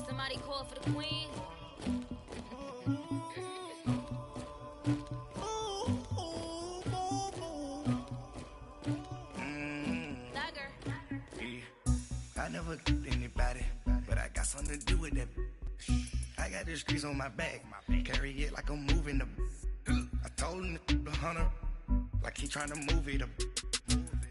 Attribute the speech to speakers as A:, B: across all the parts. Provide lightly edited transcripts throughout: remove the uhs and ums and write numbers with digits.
A: Somebody call for the queen.
B: I never killed anybody, but I got something to do with that. I got the streets on my back, carry it like I'm moving the. I told him to hunter, like he trying to move it up.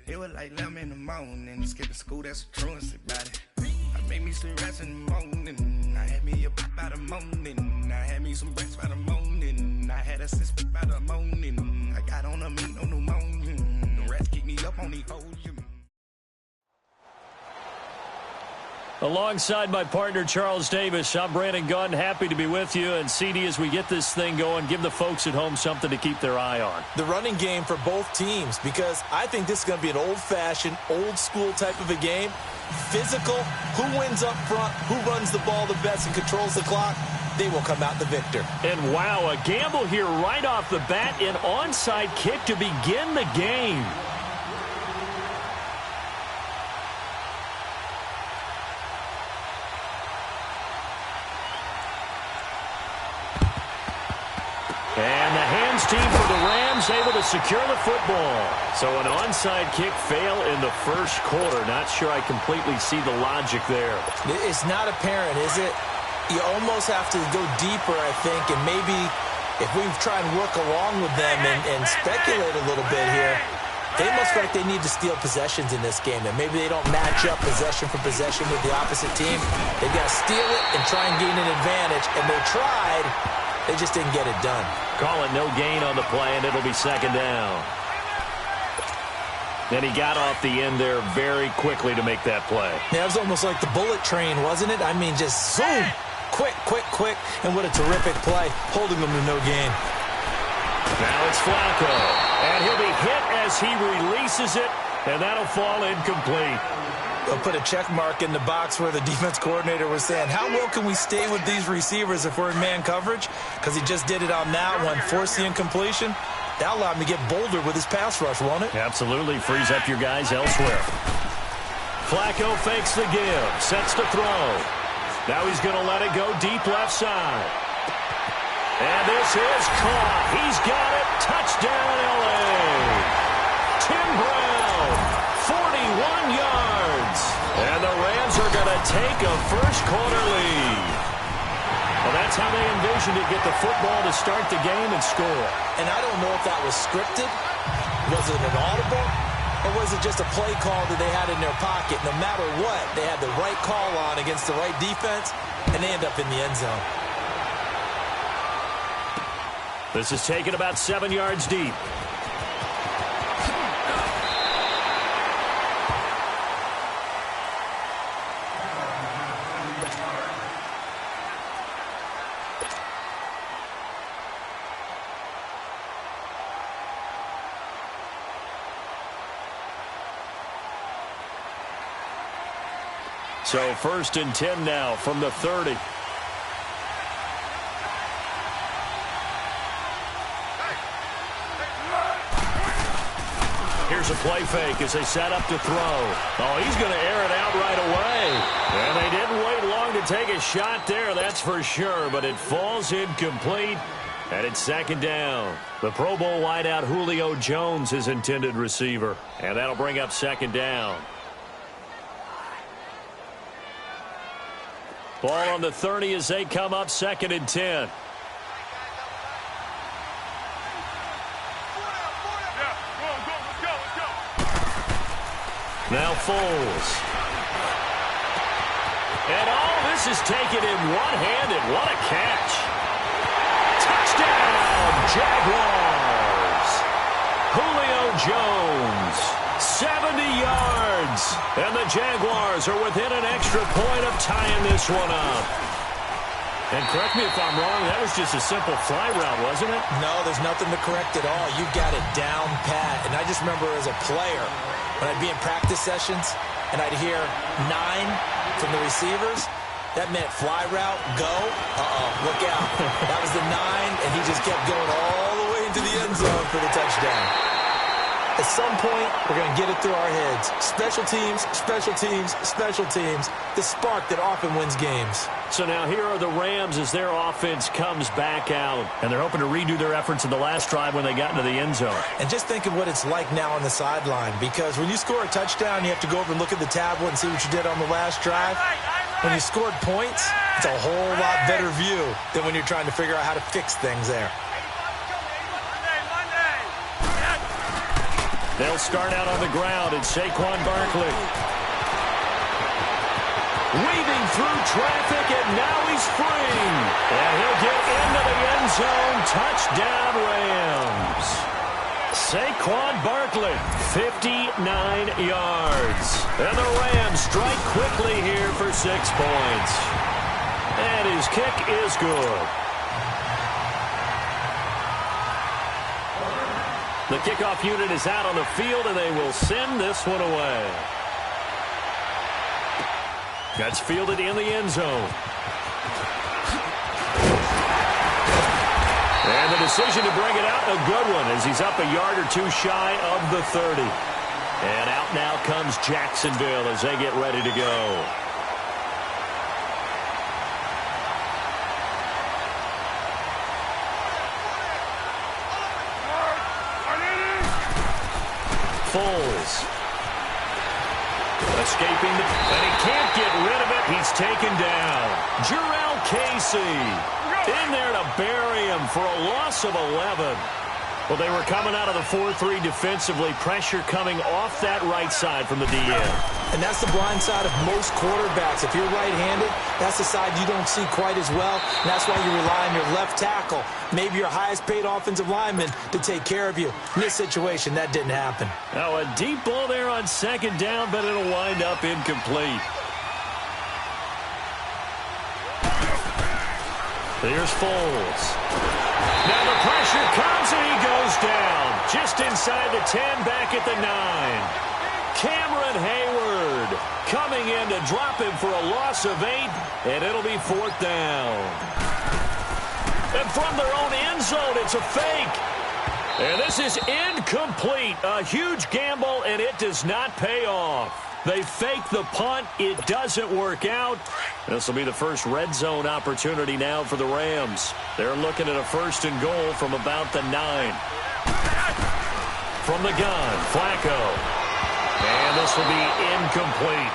B: It was like 11 in the morning, skipping school, that's a truancy about it. I made me some rats in the morning, I had me a pop by the morning, I had me some breaks by the morning, I had a sis by the morning, I got on a meat, no pneumonia, the rats keep me up on the holes.
C: Alongside my partner, Charles Davis, I'm Brandon Gunn. Happy to be with you. And, CD, as we get this thing going, give the folks at home something to keep their eye on.
D: The running game for both teams, because I think this is going to be an old-fashioned, old-school type of a game. Physical, who wins up front, who runs the ball the best and controls the clock, they will come out the victor.
C: And, wow, a gamble here right off the bat, an onside kick to begin the game. And the hands team for the Rams able to secure the football. So an onside kick fail in the first quarter. Not sure I completely see the logic there.
D: It's not apparent, is it? You almost have to go deeper, I think, and maybe if we try and work along with them and speculate a little bit here, they must feel like they need to steal possessions in this game. That maybe they don't match up possession for possession with the opposite team. They've got to steal it and try and gain an advantage, and they tried. They just didn't get it done.
C: Call it no gain on the play, and it'll be second down. Then he got off the end there very quickly to make that play.
D: Yeah, it was almost like the bullet train, wasn't it? I mean, just zoom, quick, and what a terrific play, holding them to no gain.
C: Now it's Flacco, and he'll be hit as he releases it, and that'll fall incomplete.
D: They'll put a check mark in the box where the defense coordinator was saying, how well can we stay with these receivers if we're in man coverage? Because he just did it on that one, forced the incompletion. That allowed him to get bolder with his pass rush, won't it?
C: Absolutely. Frees up your guys elsewhere. Flacco fakes the give, sets to throw. Now he's going to let it go deep left side. And this is caught. He's got it. Touchdown, L.A. Tim Brown, 41 yards. And the Rams are going to take a first quarter lead. Well, that's how they envisioned it, get the football to start the game and score.
D: And I don't know if that was scripted. Was it an audible? Or was it just a play call that they had in their pocket? No matter what, they had the right call on against the right defense, and they end up in the end zone.
C: This is taken about 7 yards deep. So 1st and 10 now from the 30. Here's a play fake as they set up to throw. Oh, he's going to air it out right away. And they didn't wait long to take a shot there, that's for sure. But it falls incomplete, and it's second down. The Pro Bowl wideout Julio Jones is intended receiver. And that'll bring up second down. Ball on the 30 as they come up 2nd and 10. Now Foles. And all this is taken in one-handed. What a catch. Touchdown, Jaguars. Julio Jones, 70 yards. And the Jaguars are within an extra point of tying this one up. And correct me if I'm wrong, that was just a simple fly route, wasn't it?
D: No, there's nothing to correct at all. You got it down pat. And I just remember as a player, when I'd be in practice sessions and I'd hear 9 from the receivers, that meant fly route, go. Look out. That was the 9, and he just kept going all the way into the end zone for the touchdown. At some point, we're going to get it through our heads. Special teams, special teams, special teams. The spark that often wins games.
C: So now here are the Rams as their offense comes back out. And they're hoping to redo their efforts in the last drive when they got into the end zone.
D: And just think of what it's like now on the sideline. Because when you score a touchdown, you have to go over and look at the tablet and see what you did on the last drive. When you scored points, it's a whole lot better view than when you're trying to figure out how to fix things there.
C: They'll start out on the ground, and Saquon Barkley weaving through traffic, and now he's free. And he'll get into the end zone. Touchdown, Rams. Saquon Barkley, 59 yards. And the Rams strike quickly here for 6 points. And his kick is good. The kickoff unit is out on the field, and they will send this one away. That's fielded in the end zone. And the decision to bring it out, a good one, as he's up a yard or two shy of the 30. And out now comes Jacksonville as they get ready to go. Foles. Escaping, and he can't get rid of it. He's taken down. Jarrell Casey in there to bury him for a loss of 11. Well, they were coming out of the 4-3 defensively. Pressure coming off that right side from the DN.
D: And that's the blind side of most quarterbacks. If you're right-handed, that's the side you don't see quite as well. And that's why you rely on your left tackle, maybe your highest-paid offensive lineman, to take care of you. In this situation, that didn't happen.
C: Now, a deep ball there on second down, but it'll wind up incomplete. Here's Foles. Now the pressure comes, and he goes down. Just inside the 10, back at the 9. Cameron Hayward coming in to drop him for a loss of 8, and it'll be 4th down. And from their own end zone, it's a fake. And this is incomplete. A huge gamble, and it does not pay off. They fake the punt. It doesn't work out. This will be the first red zone opportunity now for the Rams. They're looking at a 1st and goal from about the 9. From the gun, Flacco. And this will be incomplete.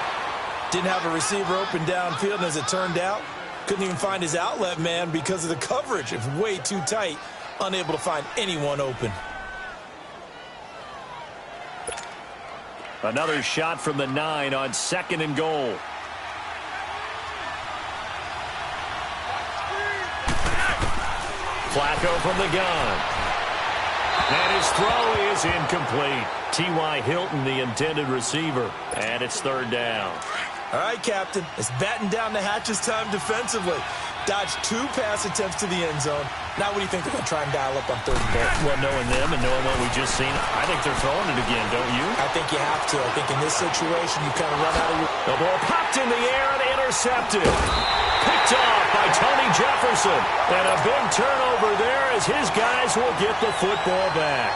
D: Didn't have a receiver open downfield, and as it turned out, couldn't even find his outlet man because of the coverage. It's way too tight. Unable to find anyone open.
C: Another shot from the 9 on 2nd and goal. Flacco from the gun. And his throw is incomplete. T.Y. Hilton, the intended receiver. And it's 3rd down.
D: All right, Captain. It's batten down the hatches time defensively. Dodged 2 pass attempts to the end zone. Now what do you think they're going to try and dial up on 3rd and goal?
C: Well, knowing them and knowing what we just seen, I think they're throwing it again, don't you?
D: I think you have to. I think in this situation, you kind of run out of your...
C: The ball popped in the air and intercepted. Picked off by Tony Jefferson. And a big turnover there as his guys will get the football back.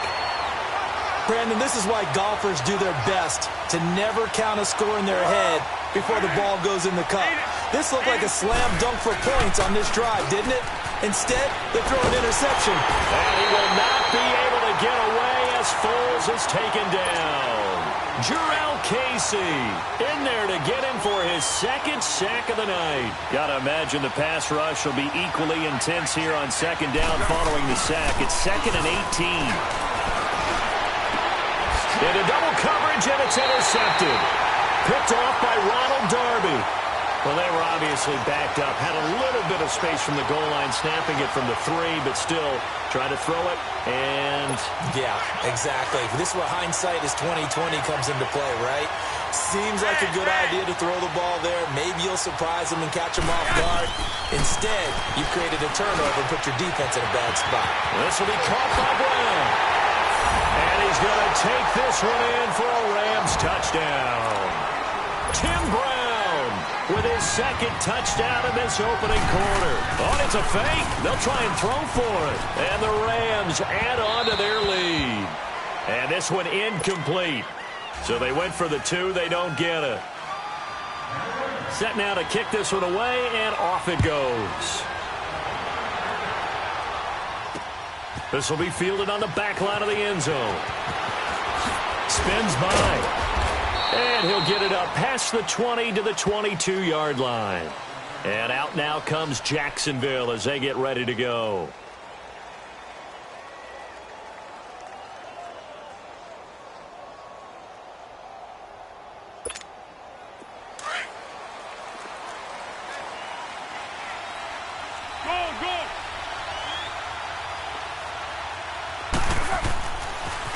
D: Brandon, this is why golfers do their best to never count a score in their head before the ball goes in the cup. This looked like a slam dunk for points on this drive, didn't it? Instead, they throw an interception.
C: And he will not be able to get away as Foles is taken down. Jarrell Casey in there to get him for his 2nd sack of the night. Got to imagine the pass rush will be equally intense here on 2nd down following the sack. It's 2nd and 18. Into double coverage, and it's intercepted. Picked off by Ronald Darby. Well, they were obviously backed up. Had a little bit of space from the goal line, snapping it from the 3, but still trying to throw it, and...
D: Yeah, exactly. This is where hindsight is 20/20 comes into play, right? Seems like a good idea to throw the ball there. Maybe you'll surprise them and catch them off guard. Instead, you created a turnover and put your defense in a bad spot.
C: This will be caught by Brown. And he's going to take this one in for a Rams touchdown. Tim Brown with his 2nd touchdown in this opening quarter. Oh, it's a fake. They'll try and throw for it. And the Rams add on to their lead. And this one incomplete. So they went for the 2. They don't get it. Set now to kick this one away, and off it goes. This will be fielded on the back line of the end zone. Spins by. And he'll get it up past the 20 to the 22-yard line. And out now comes Jacksonville as they get ready to go.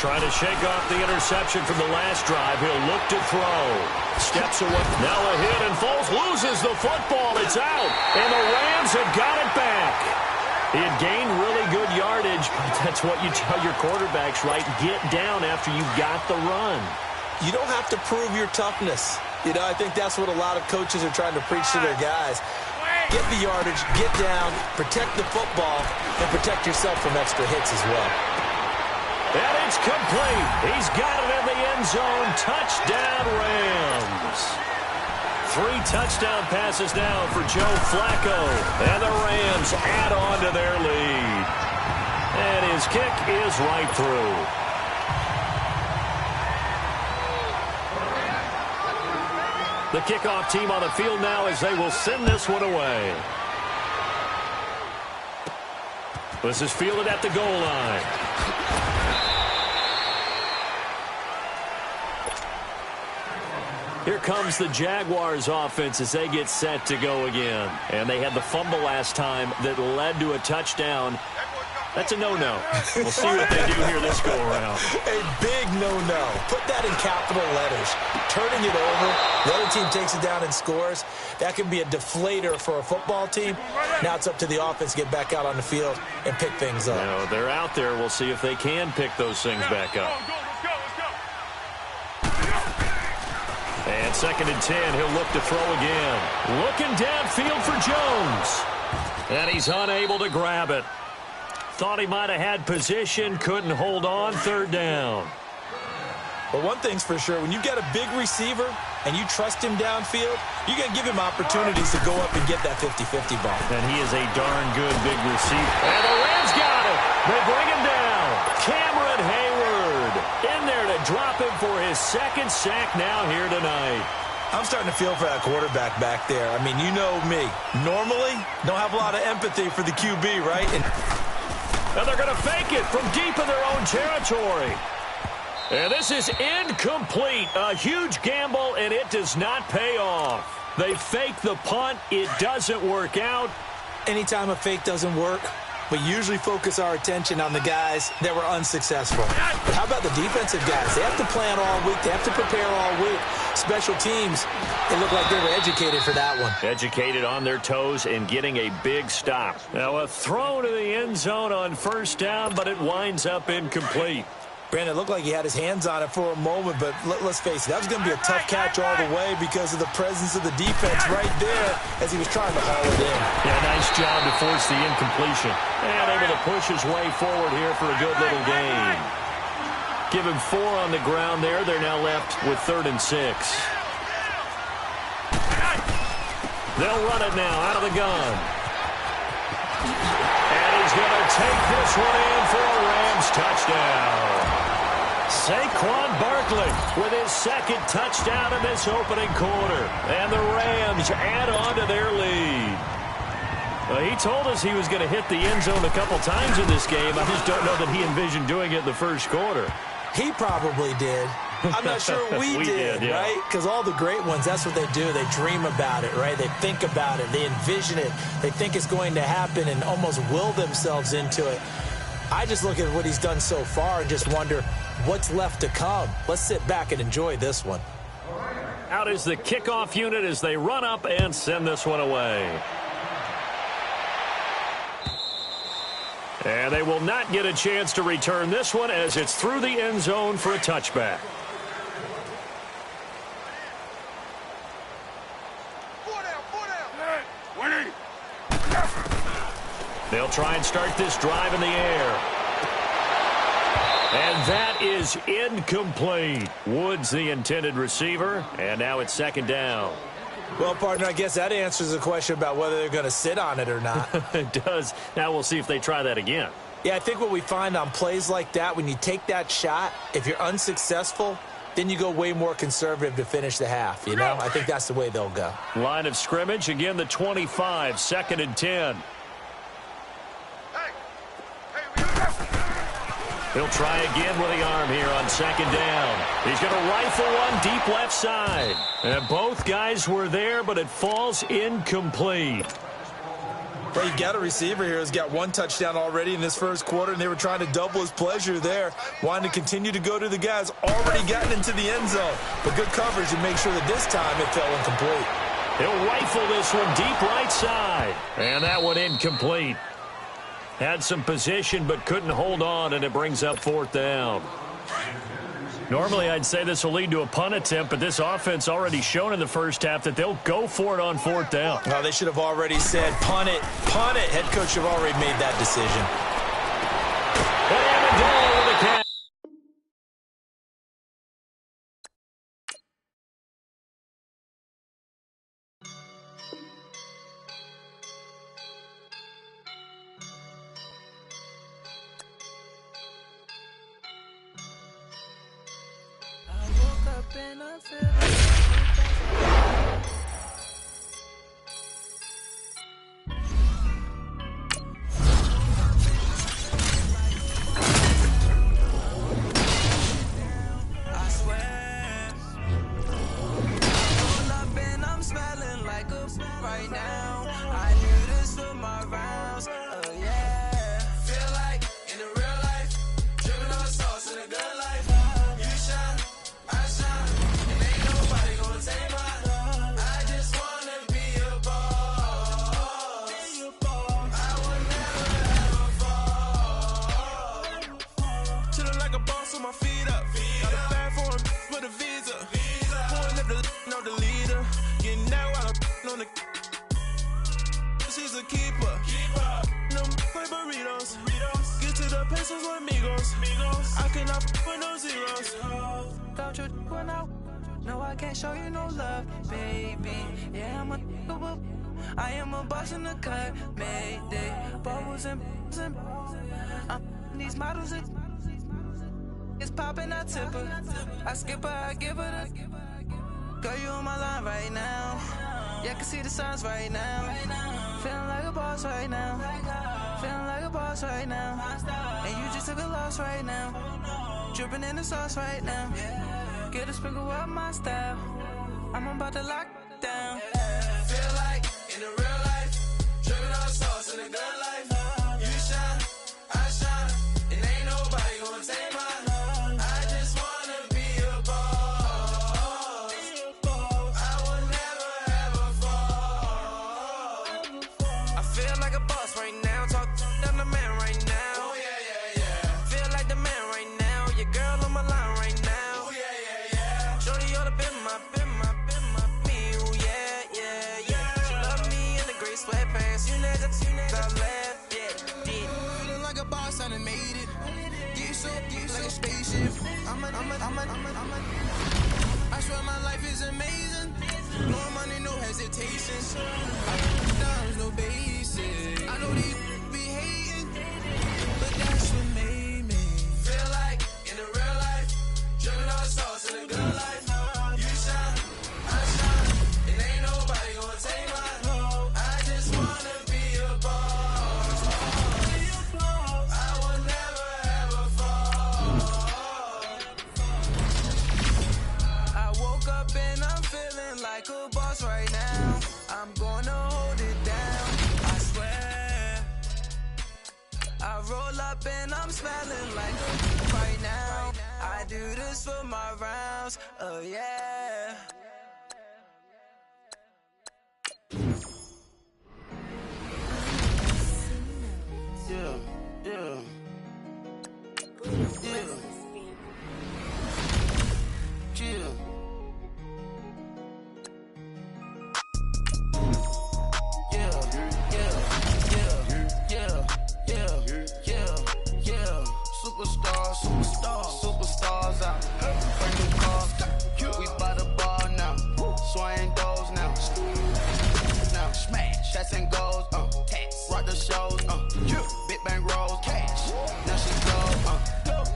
C: Trying to shake off the interception from the last drive. He'll look to throw. Steps away. Now a hit, and Foles loses the football. It's out. And the Rams have got it back. He had gained really good yardage, but that's what you tell your quarterbacks, right? Get down after you got the run.
D: You don't have to prove your toughness. You know, I think that's what a lot of coaches are trying to preach to their guys. Get the yardage, get down, protect the football, and protect yourself from extra hits as well.
C: And it's complete. He's got it in the end zone. Touchdown, Rams. 3 touchdown passes now for Joe Flacco. And the Rams add on to their lead. And his kick is right through. The kickoff team on the field now as they will send this one away. This is fielded at the goal line. Here comes the Jaguars offense as they get set to go again. And they had the fumble last time that led to a touchdown. That's a no-no. We'll see what they do here this go-around.
D: A big no-no. Put that in capital letters. Turning it over, the other team takes it down and scores. That can be a deflator for a football team. Now it's up to the offense to get back out on the field and pick things up.
C: No, they're out there. We'll see if they can pick those things back up. And 2nd and 10, he'll look to throw again. Looking downfield for Jones. And he's unable to grab it. Thought he might have had position, couldn't hold on, 3rd down.
D: But one thing's for sure, when you get a big receiver and you trust him downfield, you're going to give him opportunities to go up and get that 50-50 ball.
C: And he is a darn good big receiver. And the Rams got it. They bring him down. Cameron Hayward in there to drop him for his 2nd sack now here tonight.
D: I'm starting to feel for that quarterback back there. I mean, you know me. Normally, don't have a lot of empathy for the QB, right?
C: And they're going to fake it from deep in their own territory. And this is incomplete. A huge gamble, and it does not pay off. They fake the punt. It doesn't work out.
D: Anytime a fake doesn't work, we usually focus our attention on the guys that were unsuccessful. How about the defensive guys? They have to plan all week. They have to prepare all week. Special teams, it looked like they were educated for that one.
C: Educated on their toes and getting a big stop. Now a throw to the end zone on 1st down, but it winds up incomplete.
D: Brandon, it looked like he had his hands on it for a moment, but let's face it, that was going to be a tough catch all the way because of the presence of the defense right there as he was trying to haul it in.
C: Yeah, nice job to force the incompletion. And able to push his way forward here for a good little gain. Give him 4 on the ground there. They're now left with 3rd and 6. They'll run it now out of the gun. And he's going to take this one in for a Rams touchdown. Saquon Barkley with his 2nd touchdown in this opening quarter. And the Rams add on to their lead. Well, he told us he was going to hit the end zone a couple times in this game. I just don't know that he envisioned doing it in the 1st quarter.
D: He probably did. I'm not sure we did,
C: yeah.
D: Right? Because all the great ones, that's what they do. They dream about it, right? They think about it. They envision it. They think it's going to happen and almost will themselves into it. I just look at what he's done so far and just wonder what's left to come. Let's sit back and enjoy this one.
C: Out is the kickoff unit as they run up and send this one away. And they will not get a chance to return this one as it's through the end zone for a touchback. They'll try and start this drive in the air. And that is incomplete. Woods the intended receiver, and now it's second down.
D: Well, partner, I guess that answers the question about whether they're going to sit on it or not.
C: It does. Now we'll see if they try that again.
D: Yeah, I think what we find on plays like that, when you take that shot, if you're unsuccessful, then you go way more conservative to finish the half, you know? I think that's the way they'll go.
C: Line of scrimmage, again the 25, 2nd and 10. He'll try again with the arm here on 2nd down. He's going to rifle one deep left side. And both guys were there, but it falls incomplete.
D: Well, you got a receiver here who's got one touchdown already in this first quarter, and they were trying to double his pleasure there, wanting to continue to go to the guys already gotten into the end zone. But good coverage to make sure that this time it fell incomplete.
C: He'll rifle this one deep right side. And that one incomplete. Had some position but couldn't hold on, and it brings up 4th down. Normally, I'd say this will lead to a punt attempt, but this offense already shown in the first half that they'll go for it on 4th down.
D: Well, they should have already said, punt it, punt it. Head coach should have already made that decision.
C: And a goal with the catch.
E: And I feel like I swear I'm up and I'm smelling like a right now. I knew this for my rounds. Oh yeah. Feel like in the real life, dripping on sauce in a good life. You shine, I shine, and ain't nobody gonna take mine. I just wanna be a boss. I would never ever fall. Chillin' like a boss with my feet up. Got a bag for him with a visa. Pulling up the no the leader. Getting that while I'm on the. She's a keeper. No play burritos. Get to the pesos with amigos. I cannot with no zeros. Don't you run out? No, I can't show you no love, baby. Yeah, I am a boss in the cut. Mayday. Bubbles and these models. It's popping, I tip her. I skip her, I give her the. Girl, you on my line right now. Yeah, I can see the signs right now. Feeling like a boss right now. Feeling like a boss right now. And you just took a loss right now. Dripping in the sauce right now. Get a sprinkle up my style. I'm about to lock down. Feel like in the real life, dripping on sauce in a good life. You shine, I shine, and ain't nobody gonna take mine. I just wanna be a boss. I would never ever fall. I feel like a boss right now. Talk to the man right now. Oh yeah. Feel like the man right now. Your girl on my line right now. Oh yeah. Shorty oughta been my me. Oh yeah. She love me in the gray sweatpants. You never left. Yeah, did. Feeling like a boss, I done made it. Get so like a spaceship. I swear my life is amazing. No money, no hesitation. There's no basic. I know these be hating, but that's what made me feel like in the real life, dripping on sauce in a good life. You shine, I shine, and ain't nobody gonna take mine. I just wanna be a boss. I will never ever fall. I woke up and I'm feeling like a boss right now. I'm gonna hold it down, I swear. I roll up and I'm smelling like a right now. I do this for my rounds, oh yeah. Superstar. the shows, big bang rolls, cash. Now she go,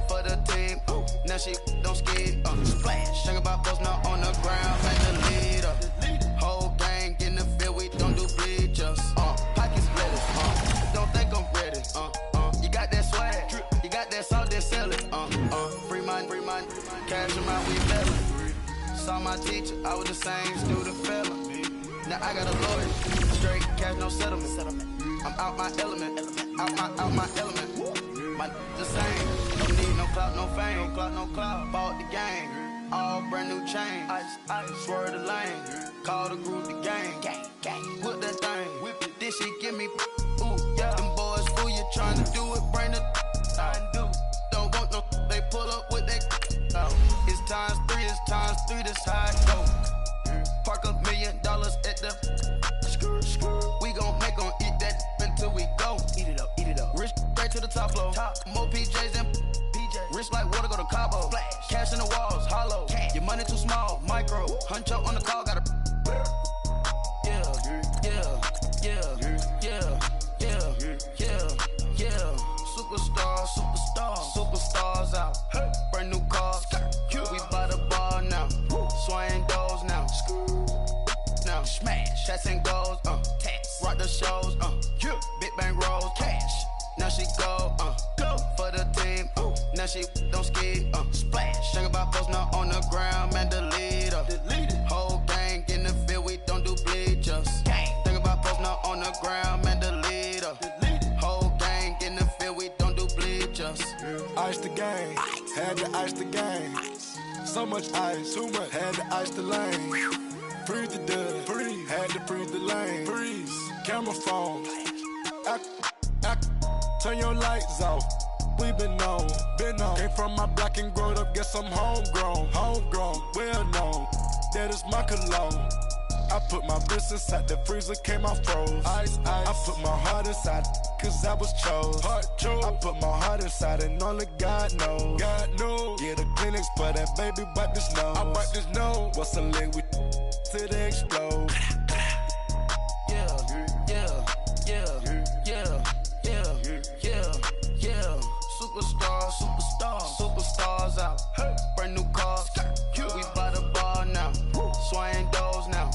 E: for the team, now she don't skid, splash. Think about post now on the ground, like the leader. Whole gang in the field, we don't do bleachers, pockets lettuce, don't think I'm ready, you got that swag, you got that salt, then sell it, free mind, cash amount, we bailin'. Saw my teacher, I was the same student fella. Now I got a lawyer, straight cash, no settlement. I'm out my element, out my element. My the same, don't need no clout, no fame, no clout. Bought the game, all brand new chain. I swerve the lane, call the group the gang. Whip that thing, whip it, this shit give me. Ooh yeah, them boys fool you trying to do it, bring the. Don't want no, they pull up with that. It's times three, this how it go. Park $1 million at the. We gon' make 'em eat that until we go. Eat it up. Rich straight to the top floor. More PJs than PJs. Rich like water, go to Cabo. Flash. Cash in the walls, hollow. Cash. Your money too small, micro. Huncho on the call, got a. Yeah. Superstars out. Hey. Brand new cars. We by the bar now. Swaying doors now. Now smash. Shots and goals. Tax. Rock the shows. Big bang rolls. Cash. Now she go. For the team. Now she don't skid. Splash. Think about post now on the ground. Man, the leader. Whole gang in the field. We don't do bleachers. Think about post now on the ground. Man, the leader. Whole gang in the field. We don't do bleachers.
F: Ice the game. Had to ice the game. So much ice. Too much. Had to ice the lane. Freeze the dud. Freeze. Had to freeze the lane. Freeze. Camera phone. Turn your lights off. We been on. Came from my block and growed up. Guess I'm homegrown. Well known. That is my cologne. I put my wrist inside the freezer, came out froze. Ice. I put my heart inside, cause I was chose. I put my heart inside and only God knows. Yeah, the clinics for that baby wipe this nose. I wipe this nose. What's a leg with till they explode?
E: Superstars out. Hey. Brand new cars. We by the bar now. Swaying doors now.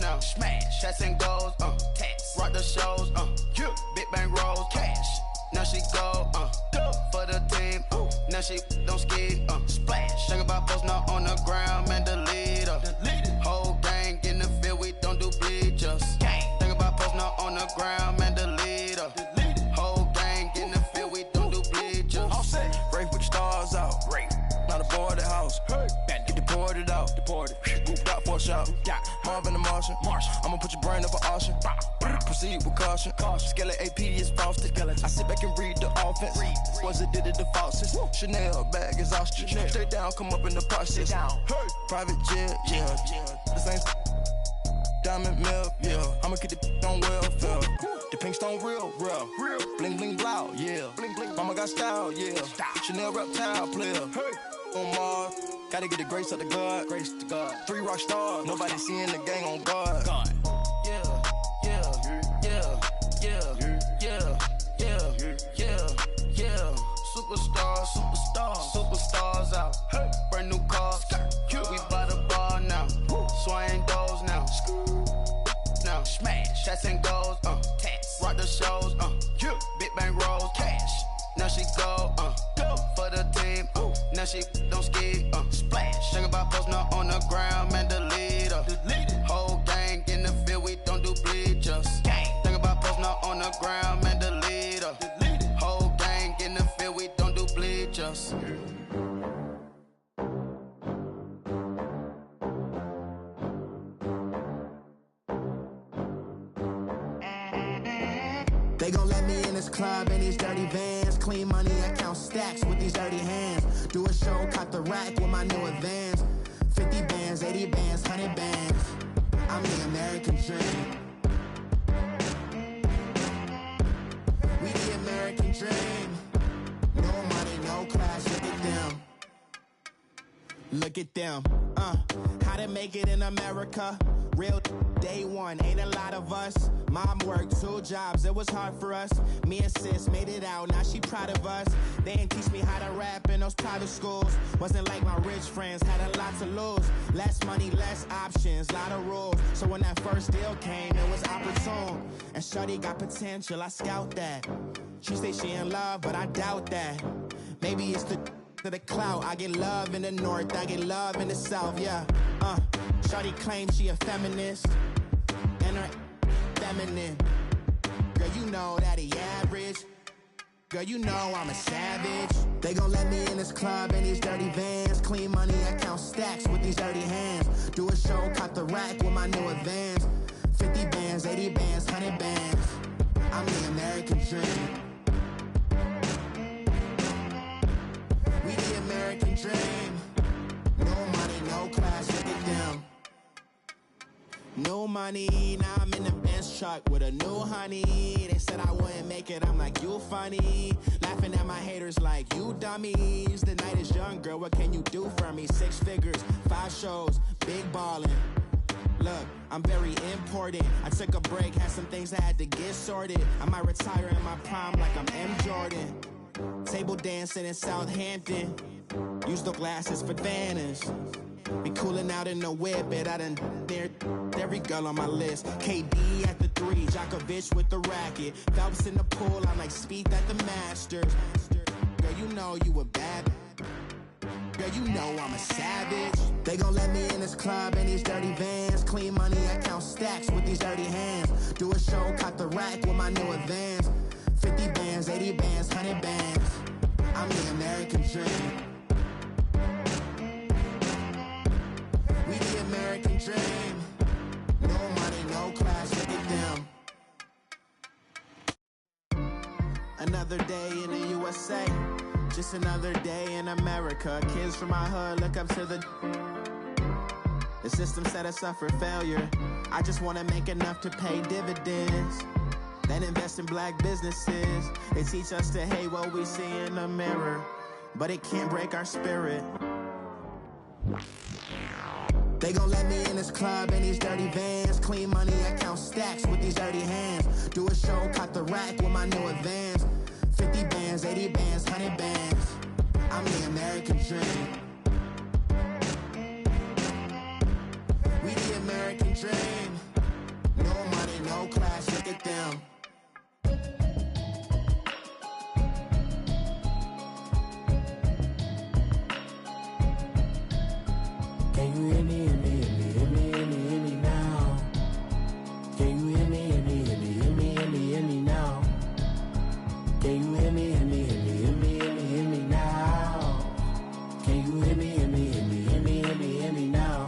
E: Now smash. Shots and goals. Tax. Rock the shows. Big bang rolls. Cash. Now she go. For the team. Now she don't skid. Splash. Think about post now on the ground. Man, the leader. Whole gang in the field. We don't do bleachers. Think about post now on the ground. Man, the leader. Whole gang in the field. We don't do bleachers. All set. Rafe with the stars out. Not a boarded house. Get deported out. Moved out for a shot. Marvin the Martian. I'ma put your brain up for auction. Proceed with caution. Skeleton AP is frosted. I sit back and read the offense. Was it did it the faucets? Chanel bag is ostrich. Stay down, come up in the process. Private jet, yeah. The same diamond milk, yeah. I'ma get the on welfare. The pink stone real. Bling bling blow, yeah. Mama got style, yeah. Chanel reptile player. On Mars, gotta get the grace of the God. 3 rock stars, nobody seeing the gang on guard. Superstars out. Hey. Brand new cars. We by the bar now. Swaying doors now. Now smash. Shots and goals. Tax. Rock the shows. Big bang rolls. Cash. Now she go. For the team. Now she don't skid. Splash. Think about post now on the ground. Man, the leader. Whole gang in the field. We don't do bleachers. Think about post now on the ground. Man, the leader. Whole gang in the field. We don't do bleachers.
G: They gon' let me in this club in these dirty vans. Clean money, I count stacks with these dirty hands. Do a show, cop the rack with my new advance. 50 bands, 80 bands, 100 bands. I'm the American dream. We the American dream. No money, no class, look at them. Look at them, how to make it in America. Real Day one, ain't a lot of us. Mom worked 2 jobs, it was hard for us. Me and sis made it out, now she proud of us. They didn't teach me how to rap in those private schools. Wasn't like my rich friends, had a lot to lose. Less money, less options, lot of rules. So when that first deal came, it was opportune. And shorty got potential, I scout that. She say she in love, but I doubt that. Maybe it's the clout. I get love in the north, I get love in the south, yeah. Shorty claims she a feminist, and her feminine. Girl, you know that he average. Girl, you know I'm a savage. They gon' let me in this club in these dirty vans. Clean money, I count stacks with these dirty hands. Do a show, cop the rack with my new advance. 50 bands, 80 bands, 100 bands. I'm the American dream. We the American dream. No money, no class, look at them. No money, now I'm in the Benz truck with a new honey. They said I wouldn't make it, I'm like, you funny. Laughing at my haters like, you dummies. The night is young, girl, what can you do for me? 6 figures, 5 shows, big ballin'. Look, I'm very important. I took a break, had some things I had to get sorted. I might retire in my prime like I'm M. Jordan. Table dancing in Southampton. Use the glasses for Vanish. Be cooling out in the whip, but I done dared every girl on my list. KD at the 3, Djokovic with the racket. Phelps in the pool, I'm like Speed at the Masters. Girl, you know you a bad. Girl, you know I'm a savage. They gon' let me in this club in these dirty vans. Clean money, I count stacks with these dirty hands. Do a show, cop the rack with my new advance. 50 bands, 80 bands, 100 bands. I'm the American dream. We the American dream. No money, no class, look at them. Another day in the USA. Just another day in America. Kids from my hood look up to the system set us up for failure. I just wanna make enough to pay dividends. Then invest in black businesses. They teach us to hate what we see in the mirror, but it can't break our spirit. They gon' let me in this club in these dirty vans. Clean money, I count stacks with these dirty hands. Do a show, cop the rack with my new advance. 50 bands, 80 bands, 100 bands. I'm the American dream. We the American dream. No money, no class, look at them.
H: Can you hear me, hear me, hear me, hear me, hear me, hear me now? Can you hear me, hear me, hear me, hear me, hear me, hear me now? Can you hear me, hear me, hear me, hear me, hear me, hear me now? Can you hear me, hear me, hear me, hear me, hear me, hear me now?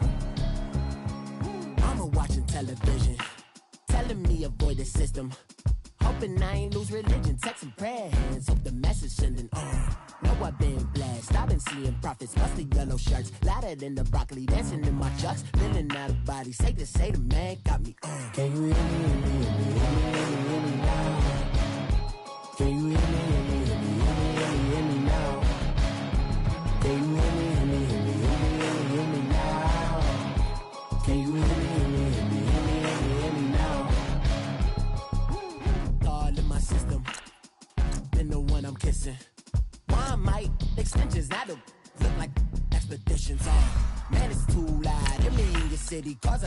I: I'ma watching television, telling me avoid the system. Hoping I ain't lose religion, texting prayer hands, hope the message sending on. Know I've been blessed, I've been seeing prophets, musty yellow shirts, louder than the broccoli, dancing in my chucks, feeling out of body, say the man got me on.
H: Can you hear me, hear me, hear me, hear me, hear me, hear me now? Can you hear me, hear me, hear me, hear me, hear me, hear me now? Can you hear me, hear me, hear me, hear me, hear me, hear me now? Can you hear me, hear me, hear me, hear me, hear me, hear me now?
I: All in my system, been the one I'm kissing. Why might extensions that'll look like expeditions on? Man, it's too loud. Hear me in your city, cause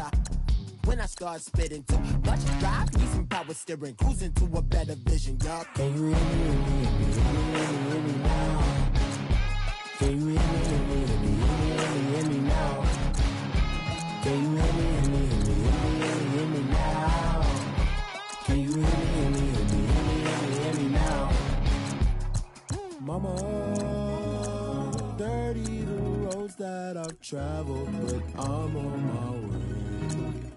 I: when I start spitting too much drive, need some power steering, cruising to a better vision, y'all.
H: Can you hear me, hear me, hear me, hear me, hear me now? Can you hear me, hear me, hear me, hear me, hear me, hear me now? Can you hear me, hear me, hear me, hear me, hear me, hear me now? Can you hear me, hear me, hear me, hear me, hear me, hear me now? Mama, dirty the roads that I've traveled, but I'm on my way.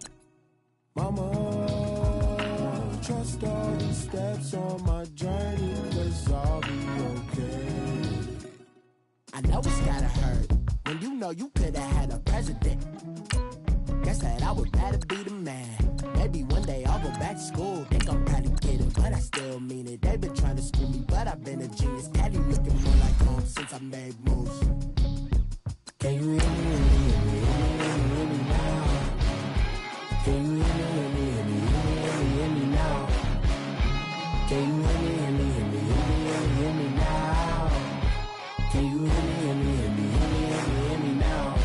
H: Mama, trust all the steps on my journey, 'cause I'll be okay.
I: I know it's gotta hurt when you know you could've had a president. Guess that I would rather be the man. Maybe one day I'll go back to school. Think I'm probably kidding, but I still mean it. They've been trying to screw me, but I've been a genius. Caddy looking more like home since I made moves.
H: Can you hear me, hear me, hear me, hear me, hear me now? Can you hear me? Can you hear me, hear me, hear me, hear me, hear me, hear me now? Can you hear me, hear me, hear me, hear me, hear me, hear me now?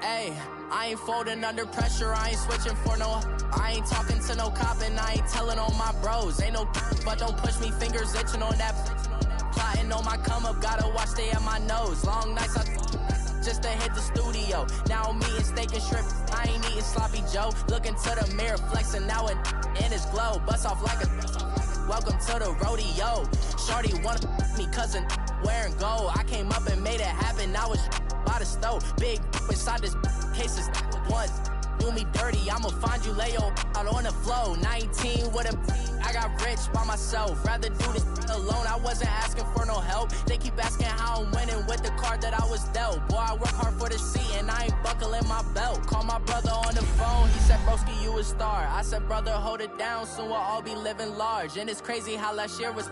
J: Hey, I ain't folding under pressure, I ain't switching for no. I ain't talking to no cop and I ain't telling on my bros. Ain't no but don't push me, fingers itching on that. Plotting on my come up, gotta watch stay at my nose. Long nights just to hit the studio. Now I'm eating steak and shrimp, I ain't eating sloppy Joe. Looking to the mirror, flexing now and in his glow. Bust off like a welcome to the rodeo. Shorty wanna me cousin wearing gold. I came up and made it happen, I was by the stove. Big inside this cases once do me dirty, I'ma find you lay out on the floor. 19 with a I got rich by myself, rather do this alone. I wasn't asking for no help, they keep asking how I'm winning with the card that I was dealt. Boy, I work hard for the seat and I ain't buckling my belt. Call my brother on the phone, he said broski you a star. I said brother hold it down, soon we'll all be living large. And it's crazy how last year was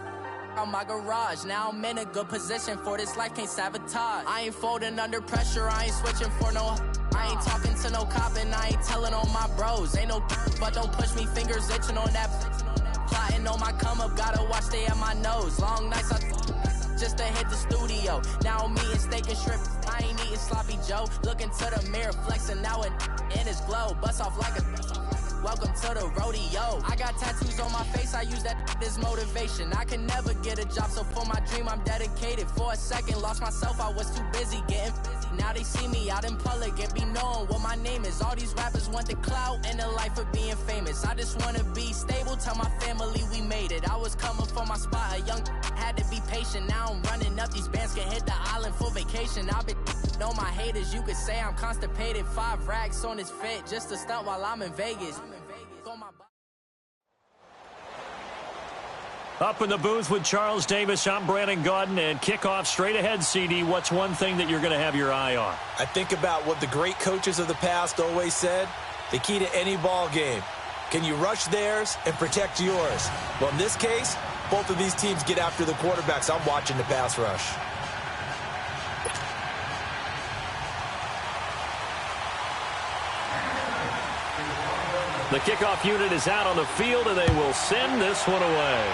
J: on my garage. Now I'm in a good position for this life, can't sabotage. I ain't folding under pressure, I ain't switching for no. I ain't talking to no cop and I ain't telling on my bros. Ain't no but don't push me, fingers itching on that. Plotting on my come up, gotta watch stay at my nose. Long nights just to hit the studio. Now I'm eating steak and shrimp, I ain't eating sloppy Joe. Looking to the mirror, flexing now and in his glow. Bust off like a welcome to the rodeo. I got tattoos on my face, I use that as motivation. I can never get a job, so for my dream I'm dedicated. For a second, lost myself, I was too busy getting busy. Now they see me out in public and be knowing what my name is. All these rappers want the clout and the life of being famous. I just wanna be stable, tell my family we made it. I was coming for my spot, a young had to be patient. Now I'm running up, these bands can hit the island for vacation. I've been know my haters, you could say I'm constipated. 5 racks on his fit, just to stunt while I'm in Vegas.
C: Up in the booth with Charles Davis, I'm Brandon Gaudin, and kickoff straight ahead, CD. What's one thing that you're going to have your eye on?
D: I think about what the great coaches of the past always said. The key to any ball game. Can you rush theirs and protect yours? Well, in this case, both of these teams get after the quarterbacks. I'm watching the pass rush.
C: The kickoff unit is out on the field, and they will send this one away.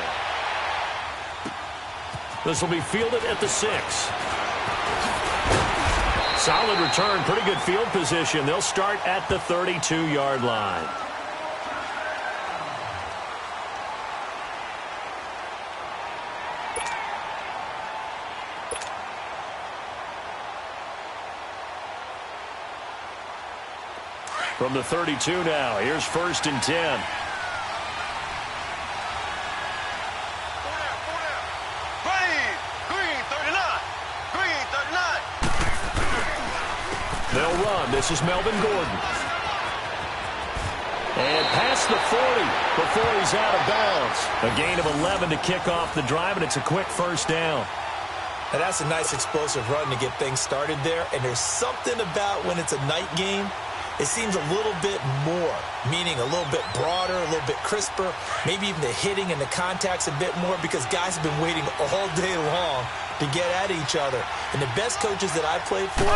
C: This will be fielded at the 6. Solid return, pretty good field position. They'll start at the 32-yard line. From the 32 now, here's 1st and 10. They'll run. This is Melvin Gordon. And past the 40 before he's out of bounds. A gain of 11 to kick off the drive, and it's a quick 1st down.
D: And that's a nice explosive run to get things started there. And there's something about when it's a night game, it seems a little bit more, meaning a little bit broader, a little bit crisper, maybe even the hitting and the contact's a bit more because guys have been waiting all day long to get at each other. And the best coaches that I played for,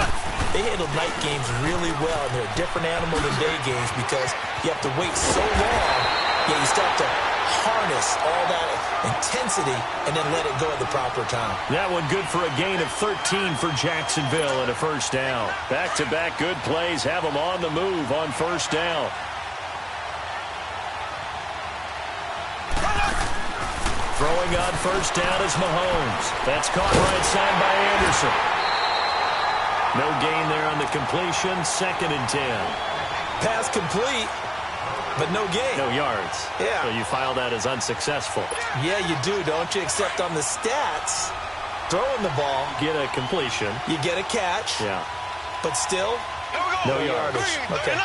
D: they handle night games really well, and they're a different animal than day games because you have to wait so long, yet you still have to harness all that intensity and then let it go at the proper time.
C: That one good for a gain of 13 for Jacksonville and a 1st down. Back-to-back good plays have them on the move on 1st down. Throwing on 1st down is Mahomes. That's caught right side by Anderson. No gain there on the completion. 2nd and 10.
D: Pass complete, but no gain.
C: No yards.
D: Yeah.
C: So you file that as unsuccessful.
D: Yeah, you do, don't you? Except on the stats, throwing the ball.
C: Get a completion.
D: You get a catch.
C: Yeah.
D: But still,
C: No yardage.
D: Okay.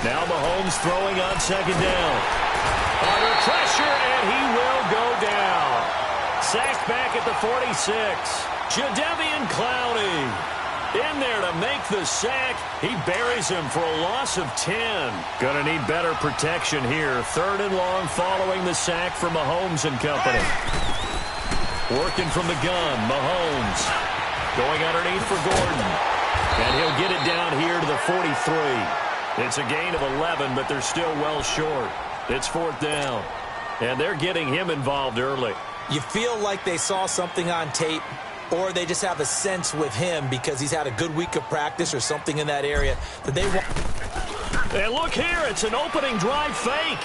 C: Now Mahomes throwing on second down. Under pressure, and he will go down. Sacked back at the 46. Jadeveon Clowney in there to make the sack. He buries him for a loss of 10. Gonna need better protection here. 3rd and long following the sack from Mahomes and company. Working from the gun, Mahomes going underneath for Gordon. And he'll get it down here to the 43. It's a gain of 11, but they're still well short. It's 4th down. And they're getting him involved early.
D: You feel like they saw something on tape, or they just have a sense with him because he's had a good week of practice or something in that area that they want.
C: And look here, it's an opening drive fake.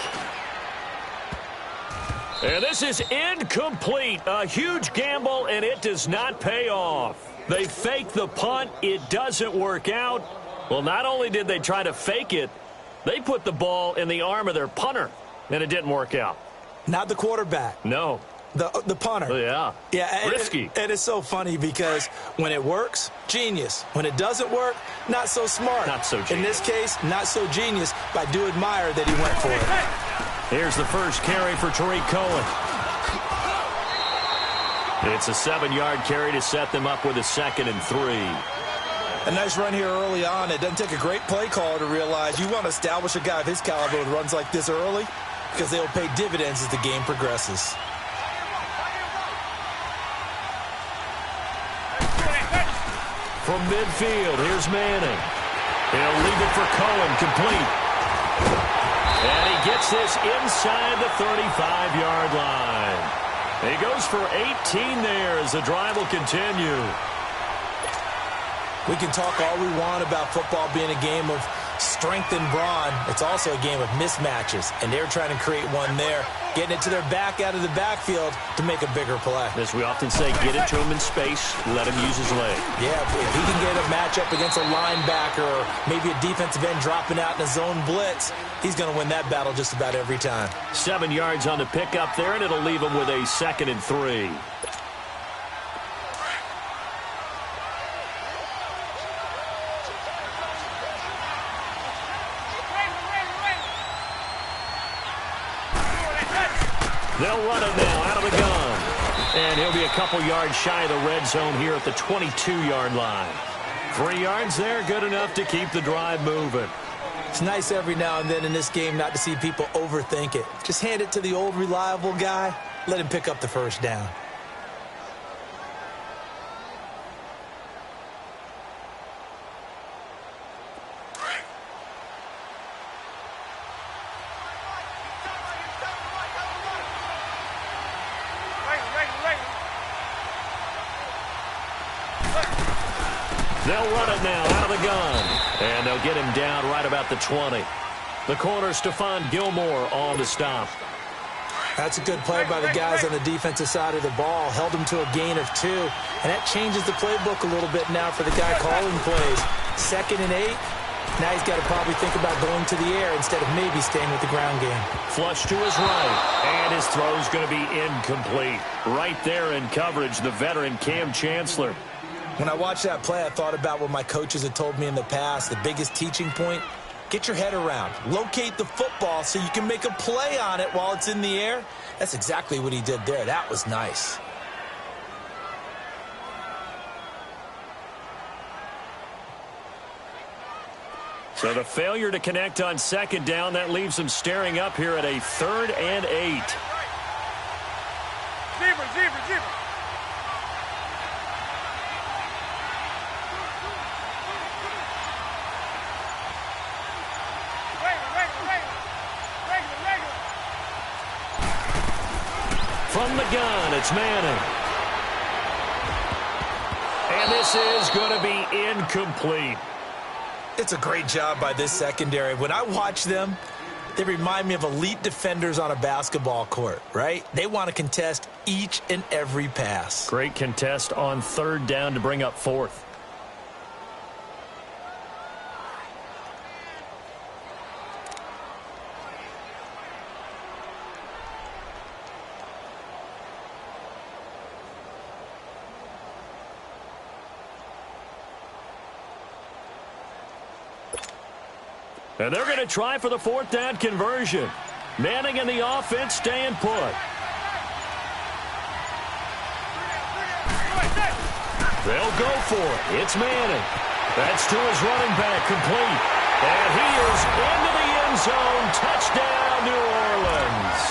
C: And this is incomplete. A huge gamble, and it does not pay off. They fake the punt. It doesn't work out. Well, not only did they try to fake it, they put the ball in the arm of their punter, and it didn't work out.
D: Not the quarterback.
C: No.
D: The punter.
C: Yeah.
D: Yeah.
C: Risky.
D: And it's so funny because when it works, genius. When it doesn't work, not so smart.
C: Not so genius.
D: In this case, not so genius, but I do admire that he went for it.
C: Here's the first carry for Tariq Cohen. It's a 7-yard carry to set them up with a 2nd and 3.
D: A nice run here early on. It doesn't take a great play caller to realize you want to establish a guy of his caliber with runs like this early because they'll pay dividends as the game progresses.
C: From midfield, here's Manning. He'll leave it for Cohen, complete. And he gets this inside the 35-yard line. He goes for 18 there as the drive will continue.
D: We can talk all we want about football being a game of strength and brawn. It's also a game of mismatches, and they're trying to create one there, getting it to their back out of the backfield to make a bigger play.
C: As we often say, get it to him in space, let him use his leg.
D: Yeah, if he can get a matchup against a linebacker or maybe a defensive end dropping out in a zone blitz, he's going to win that battle just about every time.
C: 7 yards on the pickup there, and it'll leave him with a 2nd and 3. They'll run it now out of the gun. And he'll be a couple yards shy of the red zone here at the 22-yard line. 3 yards there, good enough to keep the drive moving.
D: It's nice every now and then in this game not to see people overthink it. Just hand it to the old reliable guy. Let him pick up the first down.
C: They'll run it now out of the gun. And they'll get him down right about the 20. The corner, Stephon Gilmore, on to stop.
D: That's a good play by the guys on the defensive side of the ball. Held him to a gain of 2. And that changes the playbook a little bit now for the guy calling plays. 2nd and 8. Now he's got to probably think about going to the air instead of maybe staying with the ground game.
C: Flush to his right. And his throw's going to be incomplete. Right there in coverage, the veteran Cam Chancellor.
D: When I watched that play, I thought about what my coaches had told me in the past. The biggest teaching point, get your head around. Locate the football so you can make a play on it while it's in the air. That's exactly what he did there. That was nice.
C: So the failure to connect on 2nd down, that leaves them staring up here at a 3rd and 8.
K: Zebra.
C: From the gun, it's Manning. And this is going to be incomplete.
D: It's a great job by this secondary. When I watch them, they remind me of elite defenders on a basketball court, right? They want to contest each and every pass.
C: Great contest on 3rd down to bring up 4th. And they're going to try for the fourth down conversion. Manning and the offense staying put. They'll go for it. It's Manning. That's to his running back, complete. And he is into the end zone. Touchdown, New Orleans.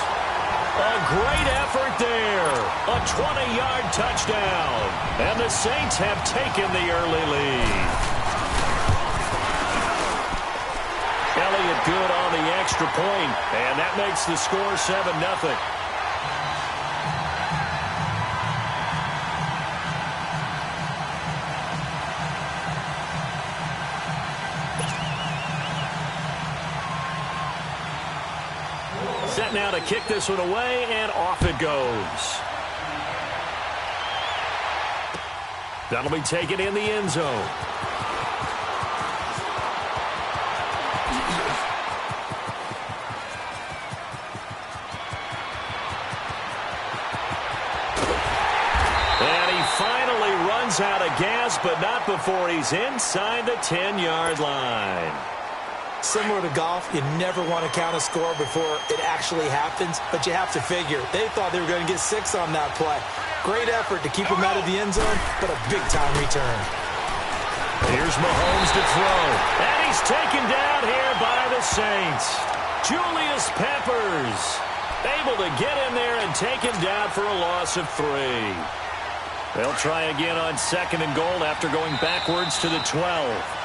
C: A great effort there. A 20-yard touchdown. And the Saints have taken the early lead. Elliott good on the extra point, and that makes the score 7-0. Set now to kick this one away, and off it goes. That'll be taken in the end zone. And he finally runs out of gas, but not before he's inside the 10-yard line.
D: Similar to golf, you never want to count a score before it actually happens, but you have to figure. They thought they were going to get 6 on that play. Great effort to keep him out of the end zone, but a big-time return.
C: Here's Mahomes to throw, and he's taken down here by the Saints. Julius Peppers able to get in there and take him down for a loss of 3. They'll try again on 2nd and goal after going backwards to the 12.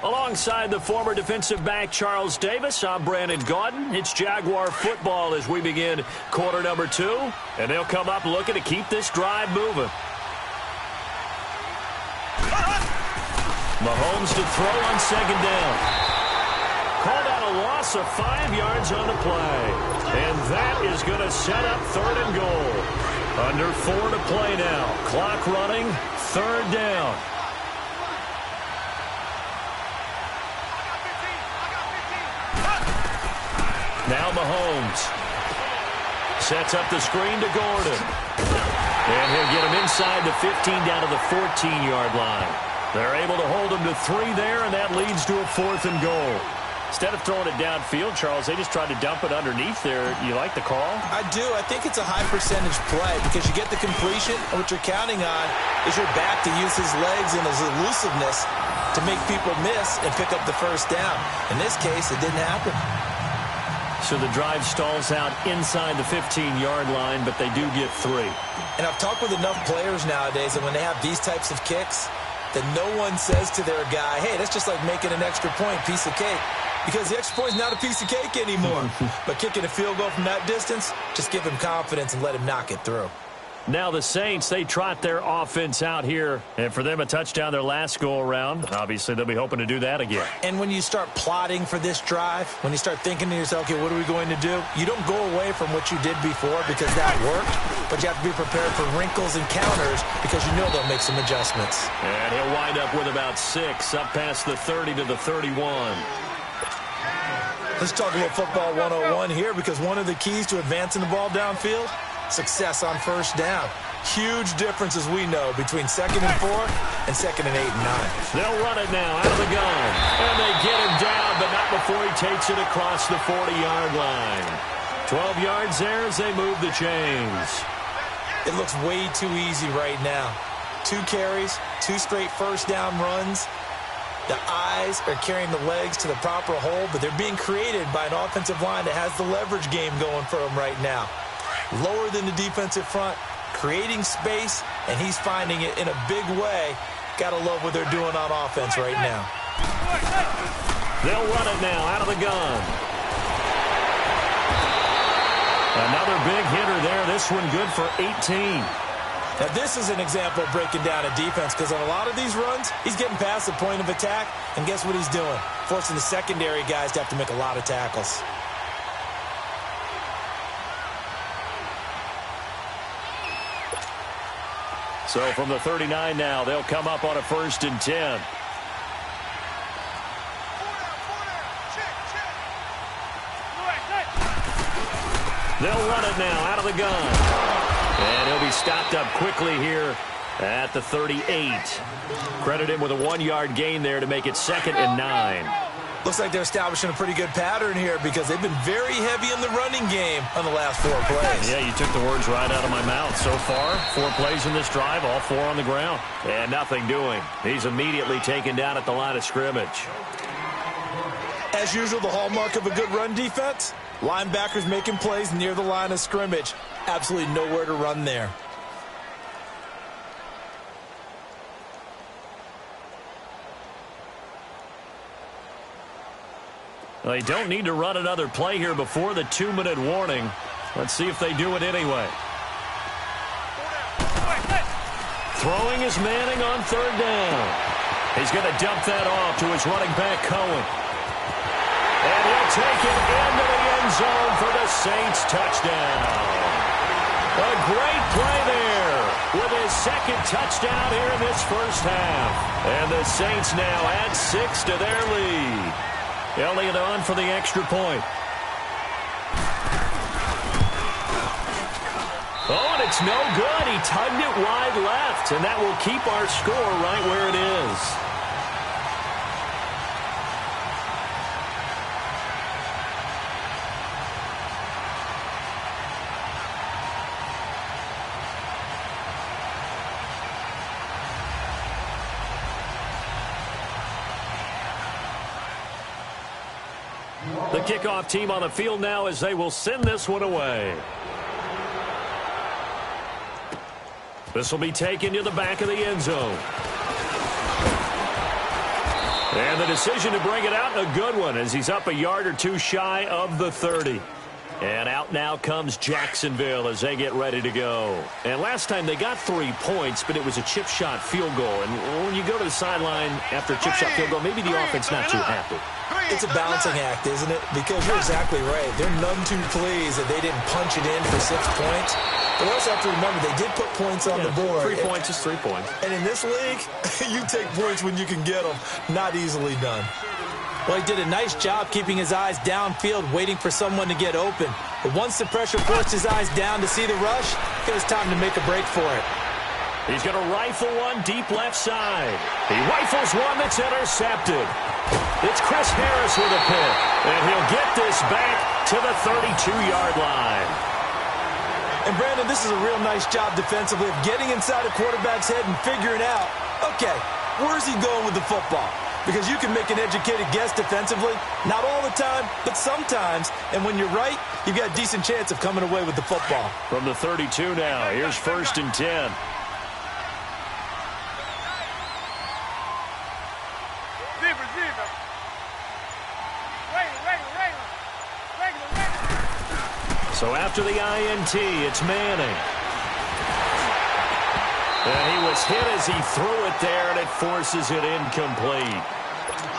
C: Alongside the former defensive back Charles Davis, I'm Brandon Gaudin. It's Jaguar football as we begin quarter number 2. And they'll come up looking to keep this drive moving. Mahomes to throw on 2nd down. Called out a loss of 5 yards on the play. And that is going to set up 3rd and goal. Under 4 to play now. Clock running, 3rd down. Now Mahomes sets up the screen to Gordon. And he'll get him inside the 15 down to the 14-yard line. They're able to hold him to 3 there, and that leads to a 4th and goal. Instead of throwing it downfield, Charles, they just tried to dump it underneath there. You like the call?
D: I do. I think it's a high-percentage play because you get the completion, and what you're counting on is your back to use his legs and his elusiveness to make people miss and pick up the 1st down. In this case, it didn't happen.
C: So the drive stalls out inside the 15-yard line, but they do get 3.
D: And I've talked with enough players nowadays that when they have these types of kicks, that no one says to their guy, hey, that's just like making an extra point, piece of cake. Because the extra point is not a piece of cake anymore. But kicking a field goal from that distance, just give him confidence and let him knock it through.
C: Now the Saints, they trot their offense out here. And for them, a touchdown their last go-around. Obviously, they'll be hoping to do that again.
D: And when you start plotting for this drive, when you start thinking to yourself, okay, what are we going to do? You don't go away from what you did before because that worked. But you have to be prepared for wrinkles and counters because you know they'll make some adjustments.
C: And he'll wind up with about 6 up past the 30 to the 31.
D: Let's talk a little football 101 here because one of the keys to advancing the ball downfield, success on 1st down. Huge difference, as we know, between 2nd and 4 and 2nd and 8 and 9.
C: They'll run it now out of the gun. And they get him down, but not before he takes it across the 40-yard line. 12 yards there as they move the chains.
D: It looks way too easy right now. 2 carries, 2 straight 1st down runs. The eyes are carrying the legs to the proper hole, but they're being created by an offensive line that has the leverage game going for them right now. Lower than the defensive front, creating space, and he's finding it in a big way. Gotta love what they're doing on offense right now.
C: They'll run it now out of the gun. Another big hitter there. This one good for 18.
D: Now, this is an example of breaking down a defense because on a lot of these runs, he's getting past the point of attack, and guess what he's doing? Forcing the secondary guys to have to make a lot of tackles.
C: So from the 39 now, they'll come up on a 1st and 10. They'll run it now out of the gun. And he'll be stopped up quickly here at the 38. Credit him with a 1-yard gain there to make it 2nd and 9.
D: Looks like they're establishing a pretty good pattern here because they've been very heavy in the running game on the last 4 plays.
C: Yeah, you took the words right out of my mouth. So far, 4 plays in this drive, all 4 on the ground. And nothing doing. He's immediately taken down at the line of scrimmage.
D: As usual, the hallmark of a good run defense, linebackers making plays near the line of scrimmage. Absolutely nowhere to run there.
C: They don't need to run another play here before the 2-minute warning. Let's see if they do it anyway. Throwing is Manning on 3rd down. He's going to dump that off to his running back, Cohen. And he'll take it into the end zone for the Saints touchdown. A great play there with his 2nd touchdown here in this first half. And the Saints now add 6 to their lead. Elliott on for the extra point. Oh, and it's no good. He tugged it wide left, and that will keep our score right where it is. The kickoff team on the field now as they will send this one away. This will be taken to the back of the end zone. And the decision to bring it out, a good one, as he's up a yard or 2 shy of the 30. And out now comes Jacksonville as they get ready to go. And last time they got 3 points, but it was a chip shot field goal. And when you go to the sideline after a chip shot field goal, maybe the offense not too happy.
D: It's a balancing act, isn't it? Because you're exactly right. They're none too pleased that they didn't punch it in for 6 points. But also have to remember, they did put points on the board.
C: 3 points is 3 points.
D: And in this league, you take points when you can get them. Not easily done. Well, he did a nice job keeping his eyes downfield, waiting for someone to get open. But once the pressure forced his eyes down to see the rush, it was time to make a break for it.
C: He's going to rifle one deep left side. He rifles one that's intercepted. It's Chris Harris with a pick, and he'll get this back to the 32-yard line.
D: And, Brandon, this is a real nice job defensively of getting inside a quarterback's head and figuring out, okay, where's he going with the football? Because you can make an educated guess defensively, not all the time, but sometimes. And when you're right, you've got a decent chance of coming away with the football.
C: From the 32 now, here's 1st and 10. So after the INT, it's Manning. And he was hit as he threw it there, and it forces it incomplete.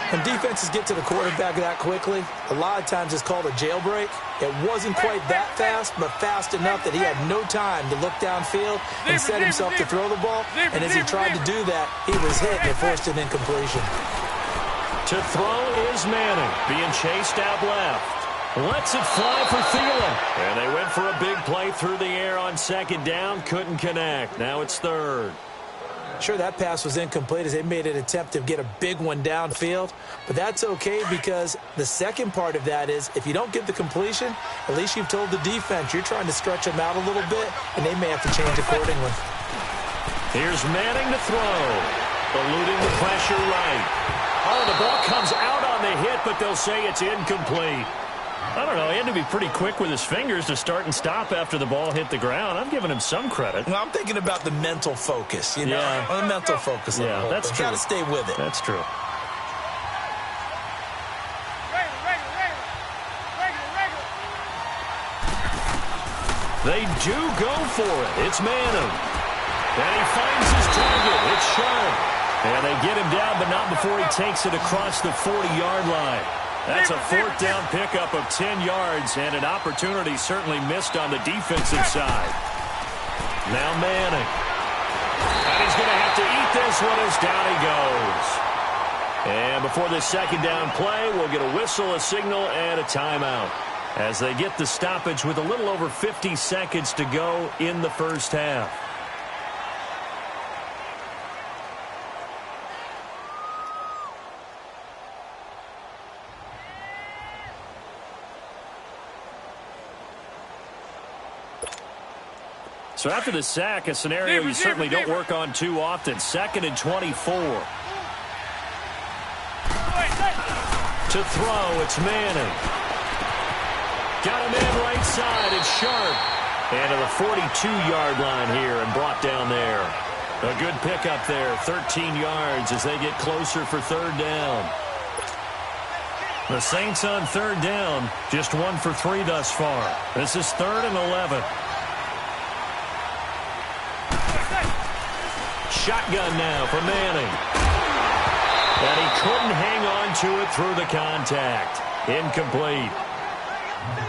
D: When defenses get to the quarterback that quickly, a lot of times it's called a jailbreak. It wasn't quite that fast, but fast enough that he had no time to look downfield and set himself to throw the ball. And as he tried to do that, he was hit and it forced an incompletion.
C: To throw is Manning, being chased out left. Lets it fly for Thielen. And they went for a big play through the air on 2nd down. Couldn't connect. Now it's 3rd.
D: Sure, that pass was incomplete as they made an attempt to get a big one downfield. But that's okay because the second part of that is if you don't get the completion, at least you've told the defense you're trying to stretch them out a little bit, and they may have to change accordingly.
C: Here's Manning to throw. Eluding the pressure right. Oh, the ball comes out on the hit, but they'll say it's incomplete. I don't know. He had to be pretty quick with his fingers to start and stop after the ball hit the ground. I'm giving him some credit.
D: Well, I'm thinking about the mental focus, you know,
C: yeah.
D: The mental focus.
C: Yeah, that's true.
D: Got to stay with it.
C: That's true. They do go for it. It's Manning. And he finds his target. It's Sharp. And they get him down, but not before he takes it across the 40-yard line. That's a 4th down pickup of 10 yards, and an opportunity certainly missed on the defensive side. Now Manning. And he's going to have to eat this one as down he goes. And before this 2nd down play, we'll get a whistle, a signal, and a timeout. as they get the stoppage with a little over 50 seconds to go in the first half. So after the sack, a scenario you certainly don't work on too often. 2nd and 24. To throw, it's Manning. Got a man right side, it's Sharp. And to the 42-yard line here and brought down there. A good pickup there, 13 yards as they get closer for 3rd down. The Saints on 3rd down, just 1 for 3 thus far. This is 3rd and 11. Shotgun now for Manning. And he couldn't hang on to it through the contact. Incomplete.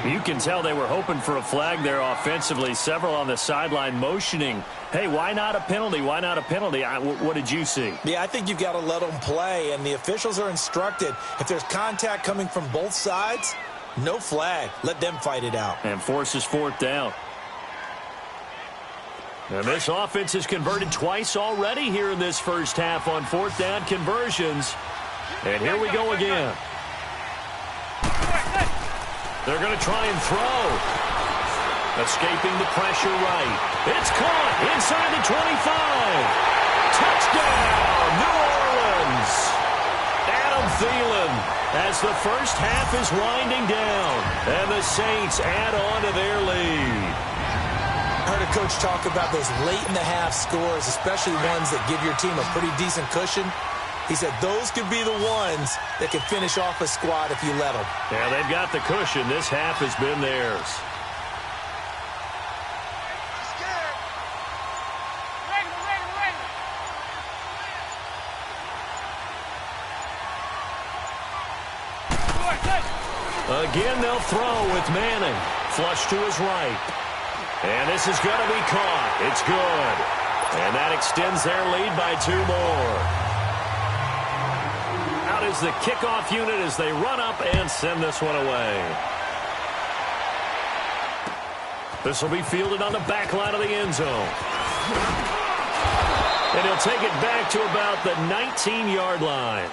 C: You can tell they were hoping for a flag there offensively. Several on the sideline motioning, hey, why not a penalty? Why not a penalty? What did you see?
D: Yeah, I think you've got to let them play, and the officials are instructed. If there's contact coming from both sides, no flag. Let them fight it out.
C: And forces 4th down. And this offense has converted twice already here in this first half on 4th down conversions. And here we go again. They're going to try and throw. Escaping the pressure right. It's caught inside the 25. Touchdown, New Orleans. Adam Thielen as the first half is winding down. And the Saints add on to their lead.
D: I heard a coach talk about those late-in-the-half scores, especially ones that give your team a pretty decent cushion. He said those could be the ones that can finish off a squad if you let them.
C: Yeah, they've got the cushion. This half has been theirs. Again, they'll throw with Manning. Flush to his right. And this is going to be caught. It's good. And that extends their lead by 2 more. Out is the kickoff unit as they run up and send this one away. This will be fielded on the back line of the end zone. And he'll take it back to about the 19-yard line.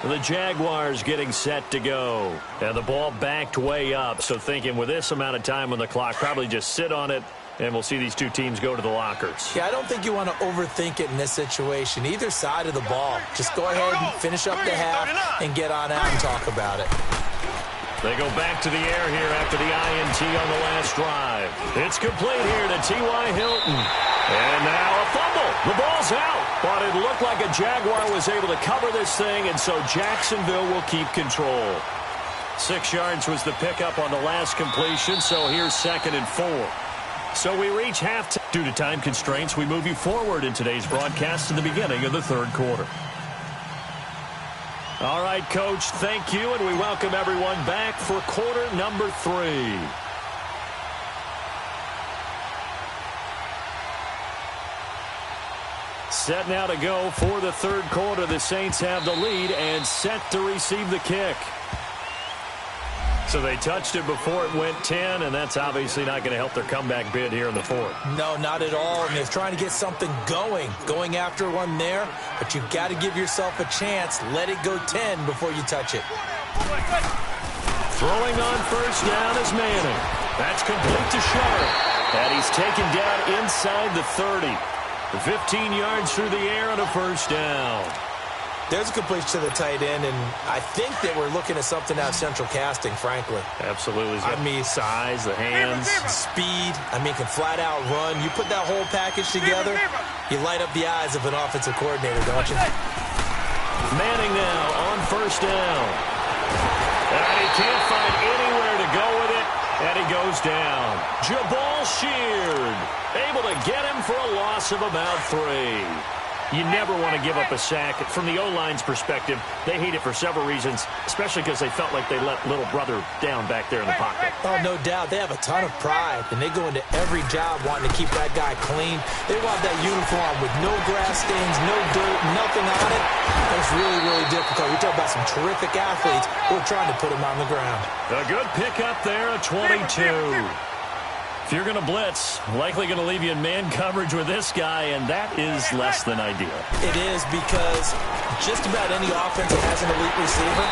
C: The Jaguars getting set to go. And the ball backed way up, so thinking with this amount of time on the clock, probably just sit on it, and we'll see these two teams go to the lockers.
D: Yeah, I don't think you want to overthink it in this situation. Either side of the ball. Just go ahead and finish up the half and get on out and talk about it.
C: They go back to the air here after the INT on the last drive. It's complete here to T.Y. Hilton. And now a fumble. The ball's out. But it looked like a Jaguar was able to cover this thing, and so Jacksonville will keep control. 6 yards was the pickup on the last completion, so here's 2nd and 4. So we reach halftime. Due to time constraints, we move you forward in today's broadcast to the beginning of the 3rd quarter. All right, Coach, thank you, and we welcome everyone back for quarter number 3. Set now to go for the 3rd quarter. The Saints have the lead and set to receive the kick. So they touched it before it went 10, and that's obviously not going to help their comeback bid here in the 4th.
D: No, not at all. I mean, they're trying to get something going after one there, but you've got to give yourself a chance. Let it go 10 before you touch it.
C: Throwing on first down is Manning. That's complete to Sharp, and he's taken down inside the 30. 15 yards through the air on a first down.
D: There's a completion to the tight end, and I think that we're looking at something out of central casting, frankly.
C: Absolutely.
D: I mean,
C: size, the hands,
D: speed. I mean, can flat out run. You put that whole package together, you light up the eyes of an offensive coordinator, don't you?
C: Manning now on first down. And he can't find anywhere to go with it, and he goes down. Jabal Sheard able to get him for a loss of about 3. You never want to give up a sack. From the O-line's perspective, they hate it for several reasons, especially because they felt like they let little brother down back there in the pocket.
D: Oh, no doubt. They have a ton of pride, and they go into every job wanting to keep that guy clean. They want that uniform with no grass stains, no dirt, nothing on it. That's really, really difficult. You're talking about some terrific athletes who are trying to put him on the ground.
C: A good pickup there, a 22. If you're going to blitz, likely going to leave you in man coverage with this guy, and that is less than ideal.
D: It is, because just about any offense that has an elite receiver,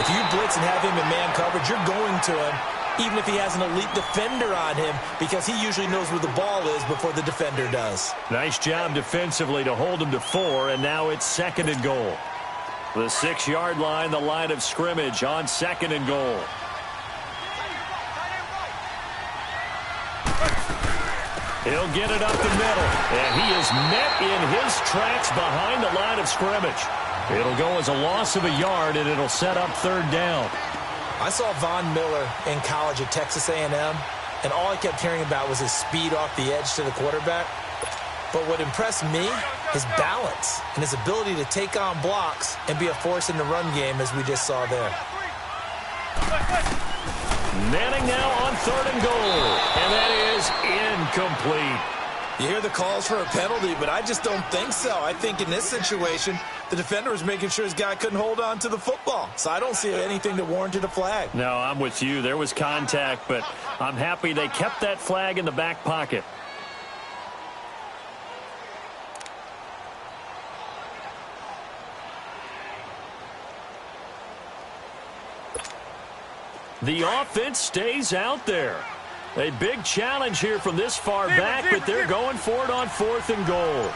D: if you blitz and have him in man coverage, you're going to him, even if he has an elite defender on him, because he usually knows where the ball is before the defender does.
C: Nice job defensively to hold him to 4, and now it's 2nd and goal. The 6-yard line, the line of scrimmage on 2nd and goal. He'll get it up the middle, and he is met in his tracks behind the line of scrimmage. It'll go as a loss of a yard, and it'll set up 3rd down.
D: I saw Von Miller in college at Texas A&M, and all I kept hearing about was his speed off the edge to the quarterback. But what impressed me, his balance and his ability to take on blocks and be a force in the run game, as we just saw there.
C: Manning now on 3rd and goal, and that is incomplete.
D: You hear the calls for a penalty, but I just don't think so. I think in this situation, the defender was making sure his guy couldn't hold on to the football. So I don't see anything that warranted a flag.
C: No, I'm with you. There was contact, but I'm happy they kept that flag in the back pocket. The offense stays out there. A big challenge here from this far back, but they're going for it on 4th and goal.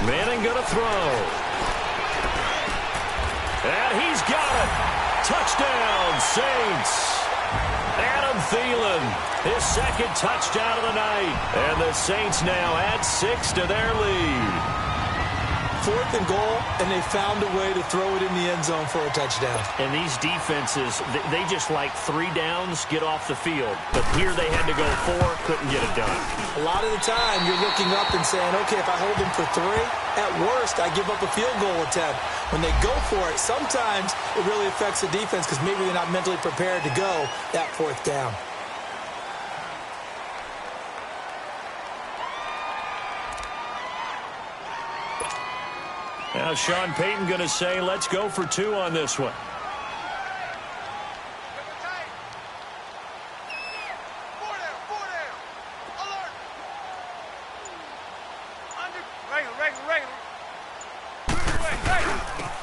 C: Manning going to throw. And he's got it. Touchdown, Saints. Adam Thielen, his 2nd touchdown of the night. And the Saints now add 6 to their lead.
D: 4th and goal, and they found a way to throw it in the end zone for a touchdown.
C: And these defenses, they just like 3 downs, get off the field. But here they had to go 4, couldn't get it done.
D: A lot of the time, you're looking up and saying, okay, if I hold them for 3, at worst, I give up a field goal attempt. When they go for it, sometimes it really affects the defense because maybe they're not mentally prepared to go that 4th down.
C: Now Sean Payton going to say, let's go for 2 on this one.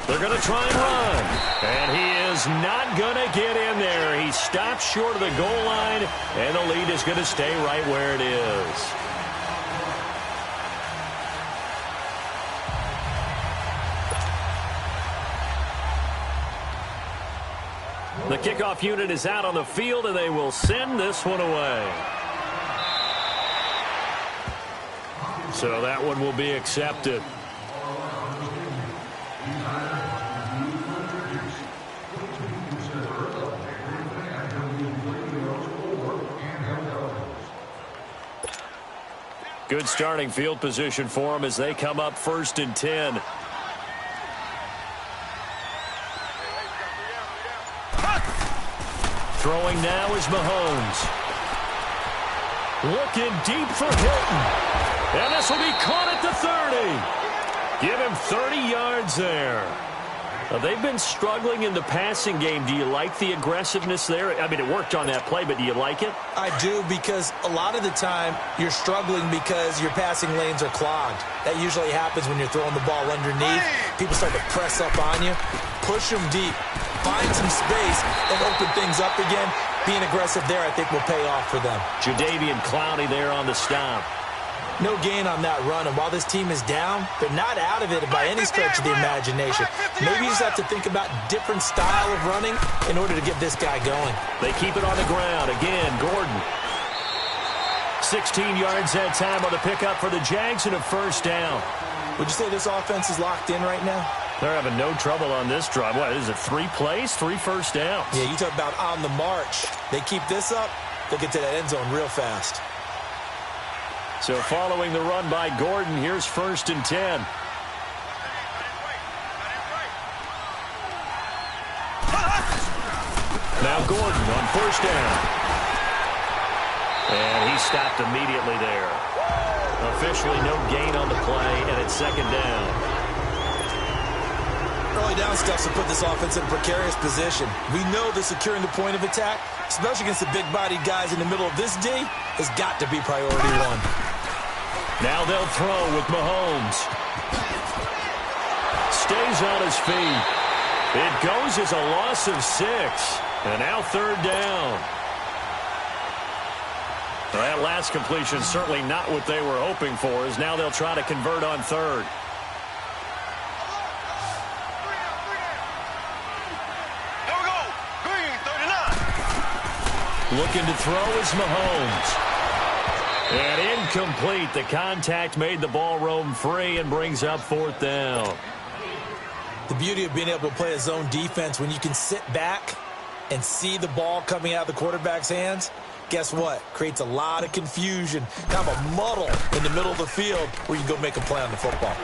C: They're going to try and run. And he is not going to get in there. He stops short of the goal line, and the lead is going to stay right where it is. The kickoff unit is out on the field, and they will send this one away. So that one will be accepted. Good starting field position for them as they come up 1st and 10. Throwing now is Mahomes. Looking deep for Hilton. And this will be caught at the 30. Give him 30 yards there. They've been struggling in the passing game. Do you like the aggressiveness there? I mean, it worked on that play, but do you like it?
D: I do, because a lot of the time you're struggling because your passing lanes are clogged. That usually happens when you're throwing the ball underneath. People start to press up on you. Push them deep. Find some space and open things up again. Being aggressive there, I think, will pay off for them.
C: Jadeveon Clowney there on the stop.
D: No gain on that run, and while this team is down, they're not out of it by any stretch of the imagination. Maybe you just have to think about different style of running in order to get this guy going.
C: They keep it on the ground. Again, Gordon. 16 yards that time on the pickup for the Jags and a 1st down.
D: Would you say this offense is locked in right now?
C: They're having no trouble on this drive. What is it, 3 plays, 3 first downs?
D: Yeah, you talk about on the march. They keep this up, they'll get to that end zone real fast.
C: So following the run by Gordon, here's 1st and 10. Now Gordon on 1st down. And he stopped immediately there. Officially no gain on the play, and it's 2nd down.
D: Early down steps to put this offense in a precarious position. We know that securing the point of attack, especially against the big-bodied guys in the middle of this D, has got to be priority one.
C: Now they'll throw with Mahomes. Stays on his feet. It goes as a loss of 6. And now 3rd down. Well, that last completion certainly not what they were hoping for, as now they'll try to convert on 3rd. Looking to throw is Mahomes. And incomplete. The contact made the ball roam free and brings up 4th down.
D: The beauty of being able to play a zone defense when you can sit back and see the ball coming out of the quarterback's hands, guess what? Creates a lot of confusion. Kind of a muddle in the middle of the field where you can go make a play on the football.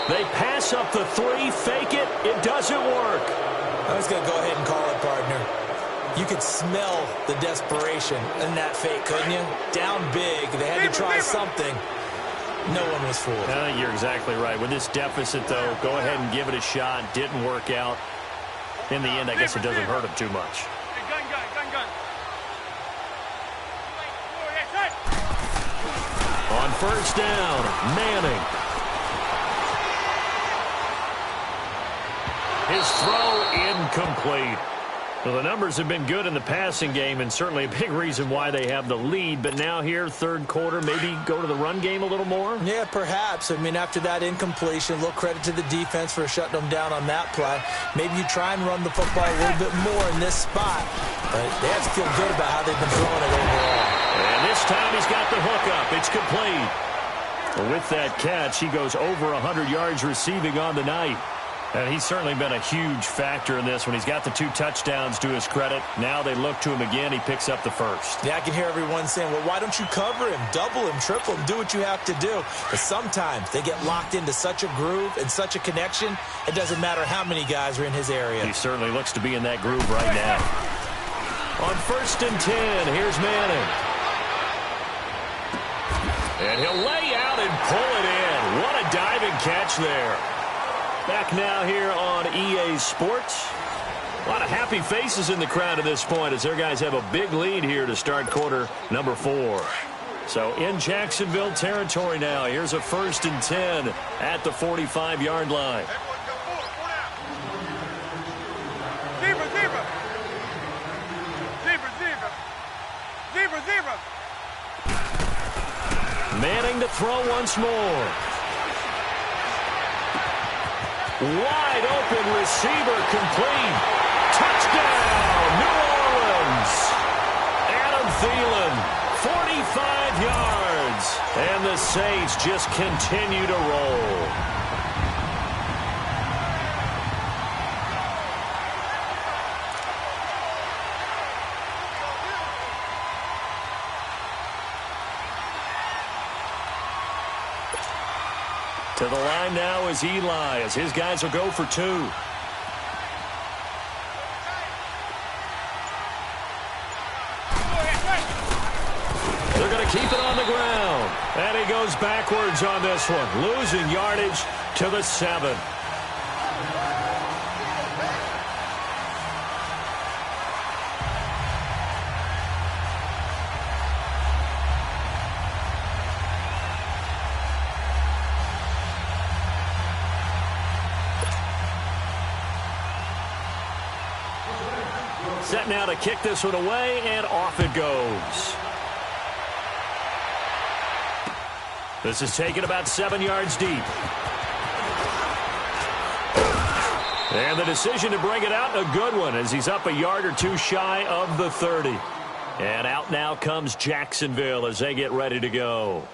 C: They pass up the 3, fake it. It doesn't work.
D: I was going to go ahead and call it, partner. You could smell the desperation in that fake, couldn't you? Down big. They had to try something. No one was fooled.
C: I think you're exactly right. With this deficit, though, go ahead and give it a shot. Didn't work out. In the end, I guess it doesn't hurt him too much. On 1st down, Manning. His throw incomplete. Well, the numbers have been good in the passing game, and certainly a big reason why they have the lead. But now here, 3rd quarter, maybe go to the run game a little more?
D: Yeah, perhaps. I mean, after that incompletion, a little credit to the defense for shutting them down on that play. Maybe you try and run the football a little bit more in this spot. But they have to feel good about how they've been throwing it overall.
C: And this time he's got the hook up. It's complete. With that catch, he goes over 100 yards receiving on the night. And he's certainly been a huge factor in this one. He's got the 2 touchdowns to his credit. Now they look to him again. He picks up the 1st.
D: Yeah, I can hear everyone saying, well, why don't you cover him, double him, triple him, do what you have to do. But sometimes they get locked into such a groove and such a connection, it doesn't matter how many guys are in his area.
C: He certainly looks to be in that groove right now. On 1st and 10, here's Manning. And he'll lay out and pull it in. What a diving catch there. Back now here on EA Sports. A lot of happy faces in the crowd at this point as their guys have a big lead here to start quarter number 4. So in Jacksonville territory now. Here's a 1st and 10 at the 45-yard line. Manning to throw once more. Wide open receiver complete. Touchdown, New Orleans. Adam Thielen, 45 yards. And the Saints just continue to roll. To the line now is Eli, as his guys will go for 2. They're going to keep it on the ground. And he goes backwards on this one, losing yardage to the 7. Set now to kick this one away, and off it goes. This is taken about 7 yards deep. And the decision to bring it out, a good one, as he's up a yard or 2 shy of the 30. And out now comes Jacksonville as they get ready to go.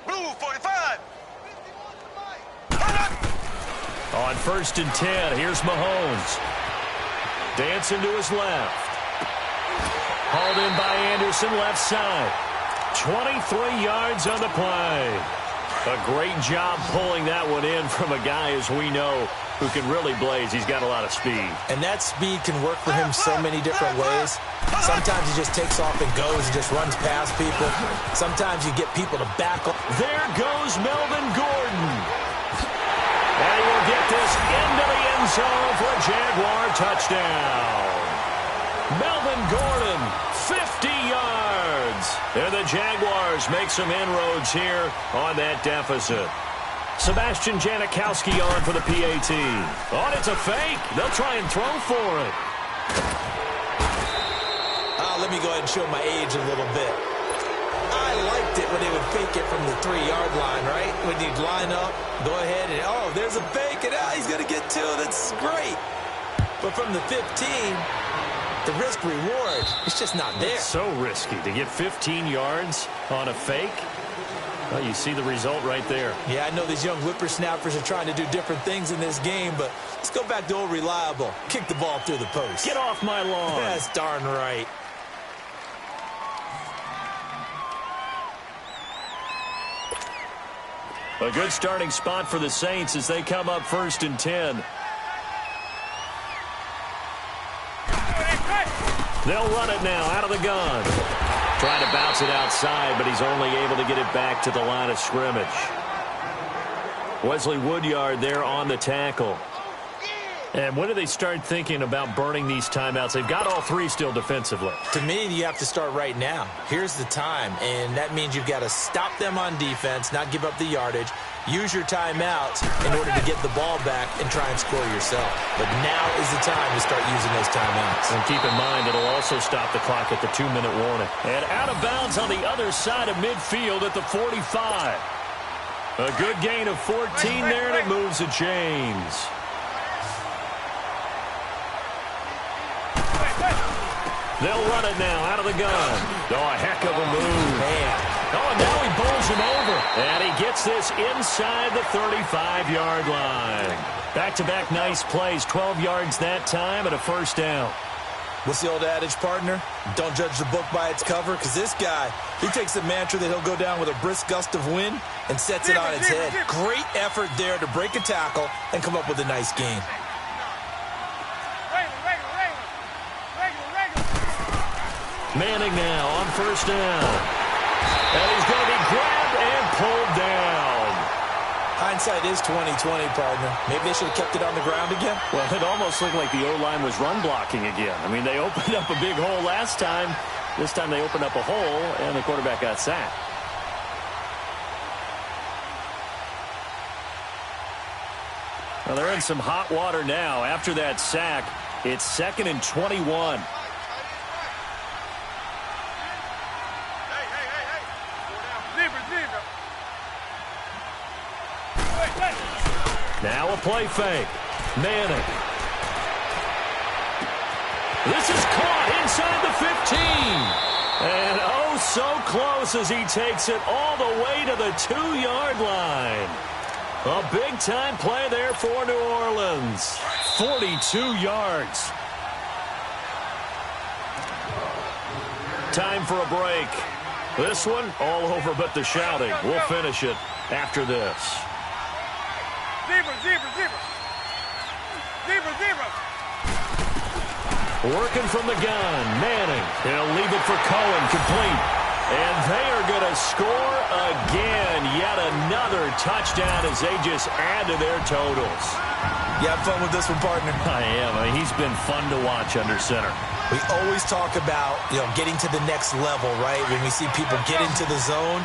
F: Blue 45.
C: On 1st and 10, here's Mahomes. Dancing to his left. Hauled in by Anderson, left side. 23 yards on the play. A great job pulling that one in from a guy, as we know, who can really blaze. He's got a lot of speed.
D: And that speed can work for him so many different ways. Sometimes he just takes off and goes and just runs past people. Sometimes you get people to back up.
C: There goes Melvin Gordon. And he will get this into the end zone for a Jaguar touchdown. Melvin Gordon, 50 yards. And the Jaguars make some inroads here on that deficit. Sebastian Janikowski on for the PAT. Oh, it's a fake. They'll try and throw for it.
D: Let me go ahead and show my age a little bit. I liked it when they would fake it from the 3-yard line, right? When you'd line up, go ahead and, oh, there's a fake, and he's going to get 2. That's great. But from the 15, the risk-reward, it's just not there.
C: It's so risky to get 15 yards on a fake. Well, you see the result right there.
D: Yeah, I know these young whippersnappers are trying to do different things in this game, but let's go back to old reliable. Kick the ball through the post.
C: Get off my lawn.
D: That's darn right.
C: A good starting spot for the Saints as they come up 1st and 10. They'll run it now out of the gun. Trying to bounce it outside, but he's only able to get it back to the line of scrimmage. Wesley Woodyard there on the tackle. And when do they start thinking about burning these timeouts? They've got all 3 still defensively.
D: To me, you have to start right now. Here's the time, and that means you've got to stop them on defense, not give up the yardage, use your timeouts in order to get the ball back and try and score yourself. But now is the time to start using those timeouts.
C: And keep in mind, it'll also stop the clock at the 2-minute warning. And out of bounds on the other side of midfield at the 45. A good gain of 14 there, and it moves the chains. They'll run it now out of the gun. Oh, a heck of a move.
D: Man.
C: Oh, and now he bowls him over. And he gets this inside the 35-yard line. Back-to-back nice plays. 12 yards that time and a first down.
D: What's the old adage, partner? Don't judge the book by its cover, because this guy, he takes the mantra that he'll go down with a brisk gust of wind and sets it on its head. Great effort there to break a tackle and come up with a nice game.
C: Manning now on first down. And he's going to be grabbed and pulled down.
D: Hindsight is 20/20, partner. Maybe they should have kept it on the ground again.
C: Well, it almost looked like the O-line was run blocking again. I mean, they opened up a big hole last time. This time they opened up a hole, and the quarterback got sacked. Well, they're in some hot water now. After that sack, it's 2nd and 21. Now a play fake. Manning. This is caught inside the 15. And oh, so close as he takes it all the way to the 2-yard line. A big-time play there for New Orleans. 42 yards. Time for a break. This one all over but the shouting. We'll finish it after this.
F: Zebra.
C: Working from the gun, Manning. He'll leave it for Cohen, complete. And they are going to score again. Yet another touchdown as they just add to their totals.
D: You have fun with this one, partner?
C: I am. He's been fun to watch under center.
D: We always talk about, getting to the next level, right? When we see people get into the zone.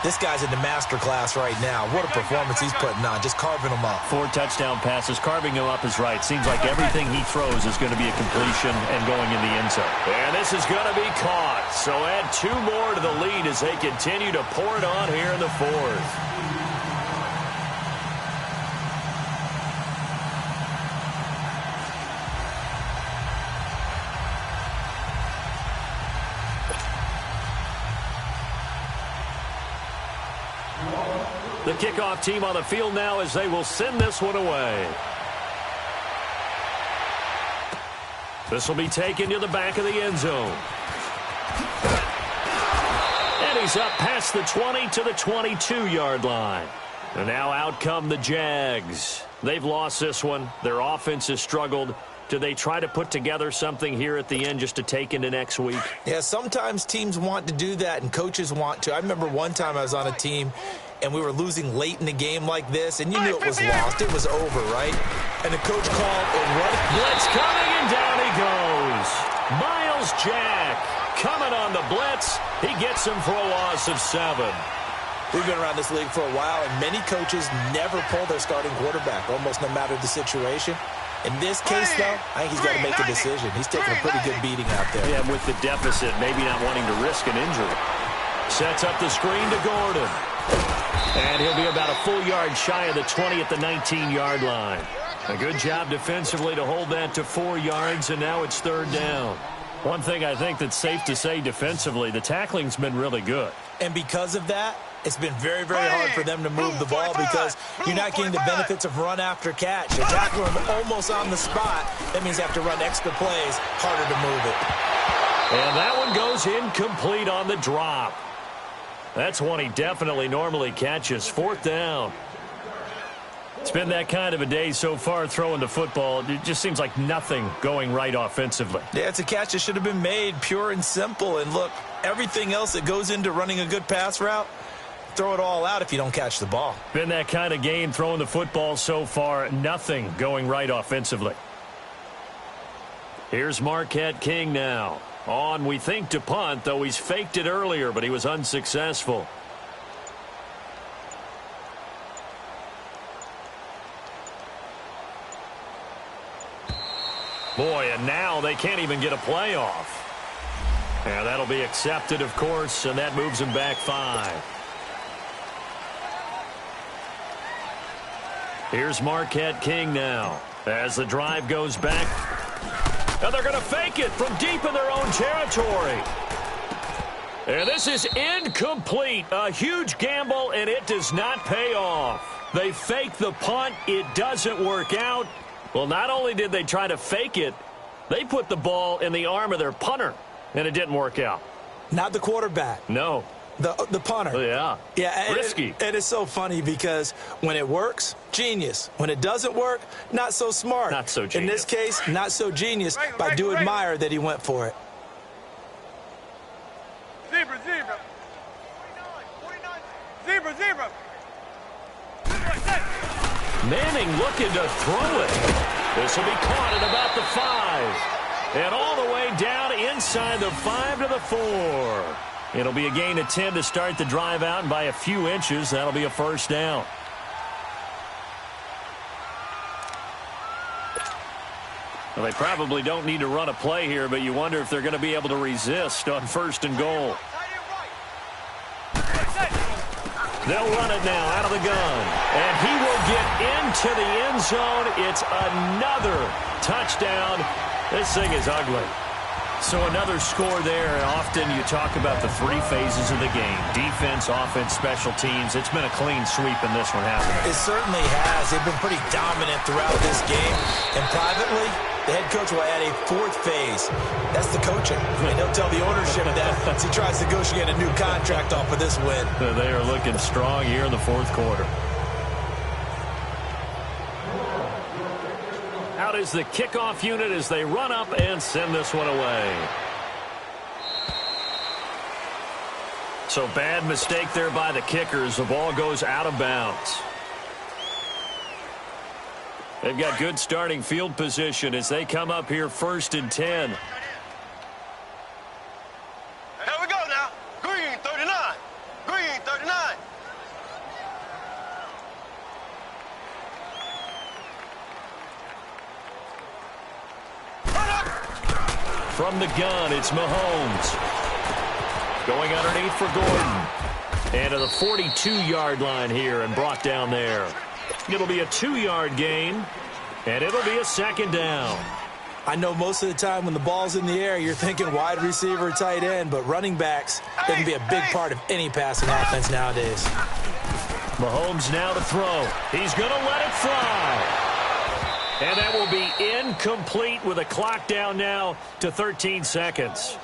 D: This guy's in the master class right now. What a performance he's putting on, just carving them up.
C: 4 touchdown passes. Carving him up is right. Seems like everything he throws is going to be a completion and going in the end zone. And this is going to be caught. So add 2 more to the lead as they continue to pour it on here in the 4th. The kickoff team on the field now as they will send this one away. This will be taken to the back of the end zone. And he's up past the 20 to the 22-yard line. And now out come the Jags. They've lost this one. Their offense has struggled. Do they try to put together something here at the end just to take into next week?
D: Yeah, sometimes teams want to do that and coaches want to. I remember one time I was on a team and we were losing late in the game like this, and you knew it was lost. It was over, right? And the coach called a run.
C: Blitz coming, and down he goes. Miles Jack coming on the blitz. He gets him for a loss of 7.
D: We've been around this league for a while, and many coaches never pull their starting quarterback, almost no matter the situation. In this case, though, I think he's got to make a decision. He's taking a pretty good beating out there.
C: Yeah, with the deficit, maybe not wanting to risk an injury. Sets up the screen to Gordon. And he'll be about a full yard shy of the 20 at the 19-yard line. A good job defensively to hold that to 4 yards, and now it's 3rd down. One thing I think that's safe to say defensively, the tackling's been really good.
D: And because of that, it's been very, very hard for them to move the ball because you're not getting the benefits of run after catch. You tackle him almost on the spot. That means you have to run extra plays, harder to move it.
C: And that one goes incomplete on the drop. That's one he definitely normally catches. 4th down. It's been that kind of a day so far throwing the football. It just seems like nothing going right offensively.
D: Yeah, it's a catch that should have been made, pure and simple. And look, everything else that goes into running a good pass route, throw it all out if you don't catch the ball.
C: Been that kind of game throwing the football so far. Nothing going right offensively. Here's Marquette King now. On, we think, to punt, though he's faked it earlier, but he was unsuccessful. Boy, and now they can't even get a play off. And that'll be accepted, of course, and that moves him back 5. Here's Marquette King now as the drive goes back. And they're going to fake it from deep in their own territory. And this is incomplete. A huge gamble, and it does not pay off. They fake the punt. It doesn't work out. Well, not only did they try to fake it, they put the ball in the arm of their punter, and it didn't work out.
D: Not the quarterback.
C: No.
D: The punter.
C: Oh, yeah.
D: Yeah.
C: Risky.
D: And it's so funny because when it works, genius. When it doesn't work, not so smart.
C: Not so genius.
D: In this case, not so genius, but I do admire that he went for it.
F: Zebra, zebra. 49. Zebra.
C: Manning looking to throw it. This will be caught at about the 5. And all the way down inside the 5 to the 4. It'll be a gain of 10 to start the drive out, and by a few inches, that'll be a 1st down. Well, they probably don't need to run a play here, but you wonder if they're going to be able to resist on 1st and goal. They'll run it now out of the gun. And he will get into the end zone. It's another touchdown. This thing is ugly. So another score there, and often you talk about the 3 phases of the game. Defense, offense, special teams. It's been a clean sweep in this one, hasn't it?
D: It certainly has. They've been pretty dominant throughout this game. And privately, the head coach will add a 4th phase. That's the coaching. And he'll tell the ownership that as he tries to negotiate a new contract off of this win.
C: They are looking strong here in the 4th quarter. Out is the kickoff unit as they run up and send this one away. So bad mistake there by the kickers. The ball goes out of bounds. They've got good starting field position as they come up here 1st and 10.
F: Here we go now. Green 39. Green 39.
C: From the gun, it's Mahomes. Going underneath for Gordon. And to the 42-yard line here and brought down there. It'll be a 2-yard gain, and it'll be a 2nd down.
D: I know most of the time when the ball's in the air, you're thinking wide receiver, tight end, but running backs, they can be a big part of any passing offense nowadays.
C: Mahomes now to throw. He's going to let it fly. And that will be incomplete with a clock down now to 13 seconds.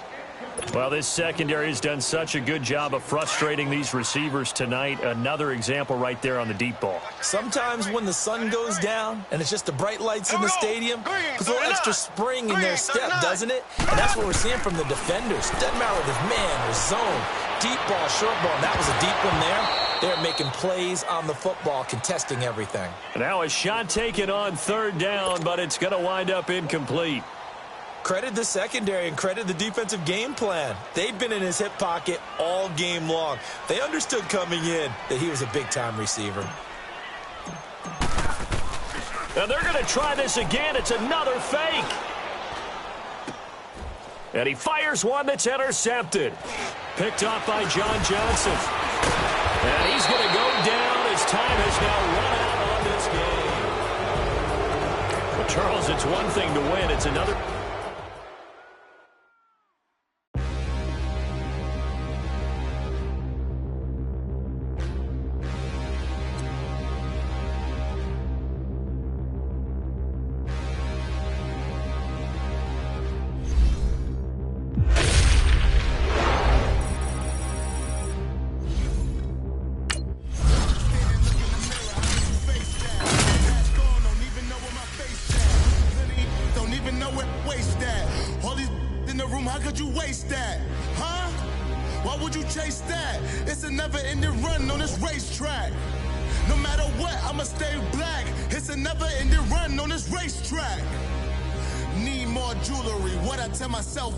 C: Well, this secondary has done such a good job of frustrating these receivers tonight. Another example right there on the deep ball.
D: Sometimes when the sun goes down and it's just the bright lights in the stadium, puts a little extra spring in their step, doesn't it? And that's what we're seeing from the defenders. Doesn't matter if it's man or zone, deep ball, short ball. And that was a deep one there. They're making plays on the football, contesting everything.
C: Now a shot taken on third down, but it's going to wind up incomplete.
D: Credit the secondary and credit the defensive game plan. They've been in his hip pocket all game long. They understood coming in that he was a big-time receiver.
C: And they're going to try this again. It's another fake. And he fires one that's intercepted. Picked off by John Johnson. And he's going to go down. His time has now run out on this game. Well, Charles, it's one thing to win. It's another.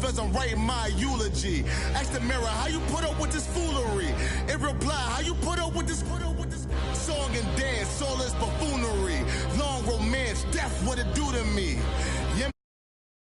F: As I'm writing my eulogy, ask the mirror how you put up with this foolery. It reply how you put up with this song and dance, soulless buffoonery, long romance, death what it do to me.